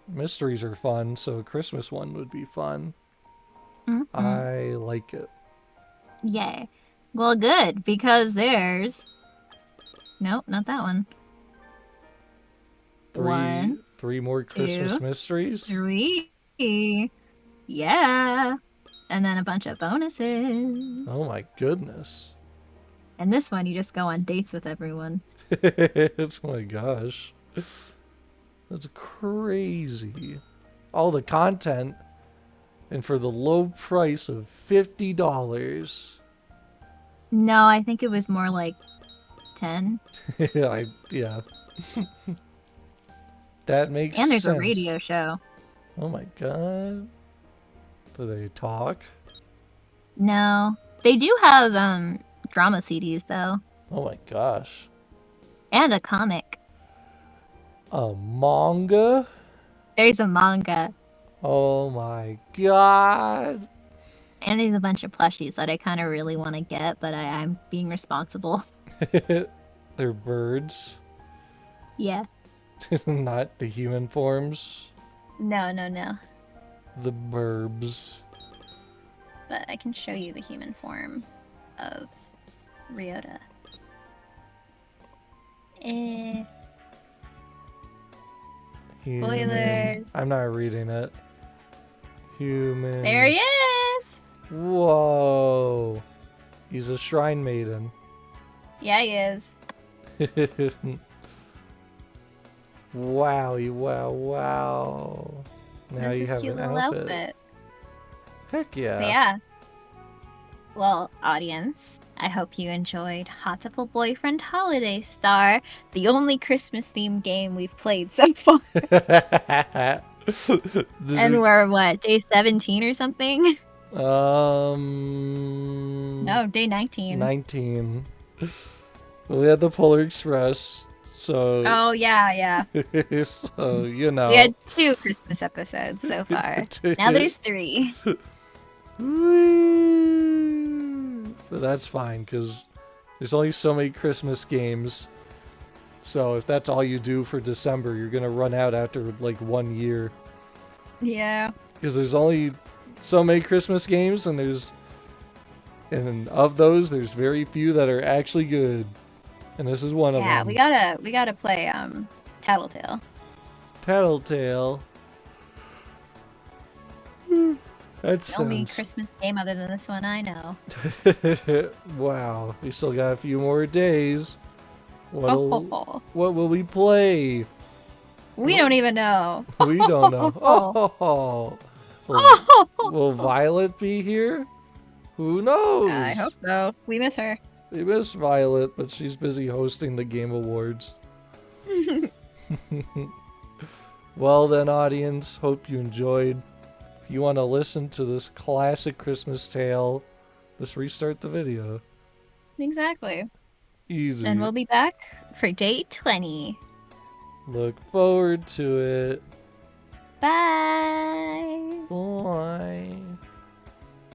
mysteries are fun, so a Christmas one would be fun. I like it. Yay. Well, good, because there's... Nope, not that one. One, Three more Christmas two, mysteries. 3. Yeah. And then a bunch of bonuses. Oh my goodness. And this one, you just go on dates with everyone. Oh my gosh. That's crazy. All the content, and for the low price of $50. No, I think it was more like 10. Yeah. That makes And there's sense. a radio show. Oh my god. Do they talk? No. They do have drama CDs, though. Oh my gosh. And a comic. A manga? There's a manga. Oh my god. And there's a bunch of plushies that I kind of really want to get, but I'm being responsible. They're birds. Yeah. Not the human forms. No. The burbs. But I can show you the human form of Ryota. Human. Spoilers. I'm not reading it. Human. There he is! Whoa. He's a shrine maiden. Yeah, he is. Wow. Now That's you his have cute an little outfit. Heck yeah. But yeah. Well, audience, I hope you enjoyed Hatoful Boyfriend Holiday Star, the only Christmas-themed game we've played so far. And we're, what, day 17 or something? No, day 19. 19. We had the Polar Express, so... Oh, yeah. so, you know. We had 2 Christmas episodes so far. Now there's 3. But that's fine, because there's only so many Christmas games. So if that's all you do for December, you're going to run out after, like, 1 year. Yeah. Because there's only so many Christmas games, and of those, there's very few that are actually good. And this is one of them. Yeah, we gotta play Tattletale. Tattletale. That's The only Christmas game other than this one I know. Wow, we still got a few more days. Oh. What will we play? We don't even know. We don't know. Oh. Will Violet be here? Who knows? I hope so. We miss her. We miss Violet, but she's busy hosting the Game Awards. Well then, audience, hope you enjoyed. If you want to listen to this classic Christmas tale, just restart the video. Exactly. Easy. And we'll be back for day 20. Look forward to it. Bye. Bye.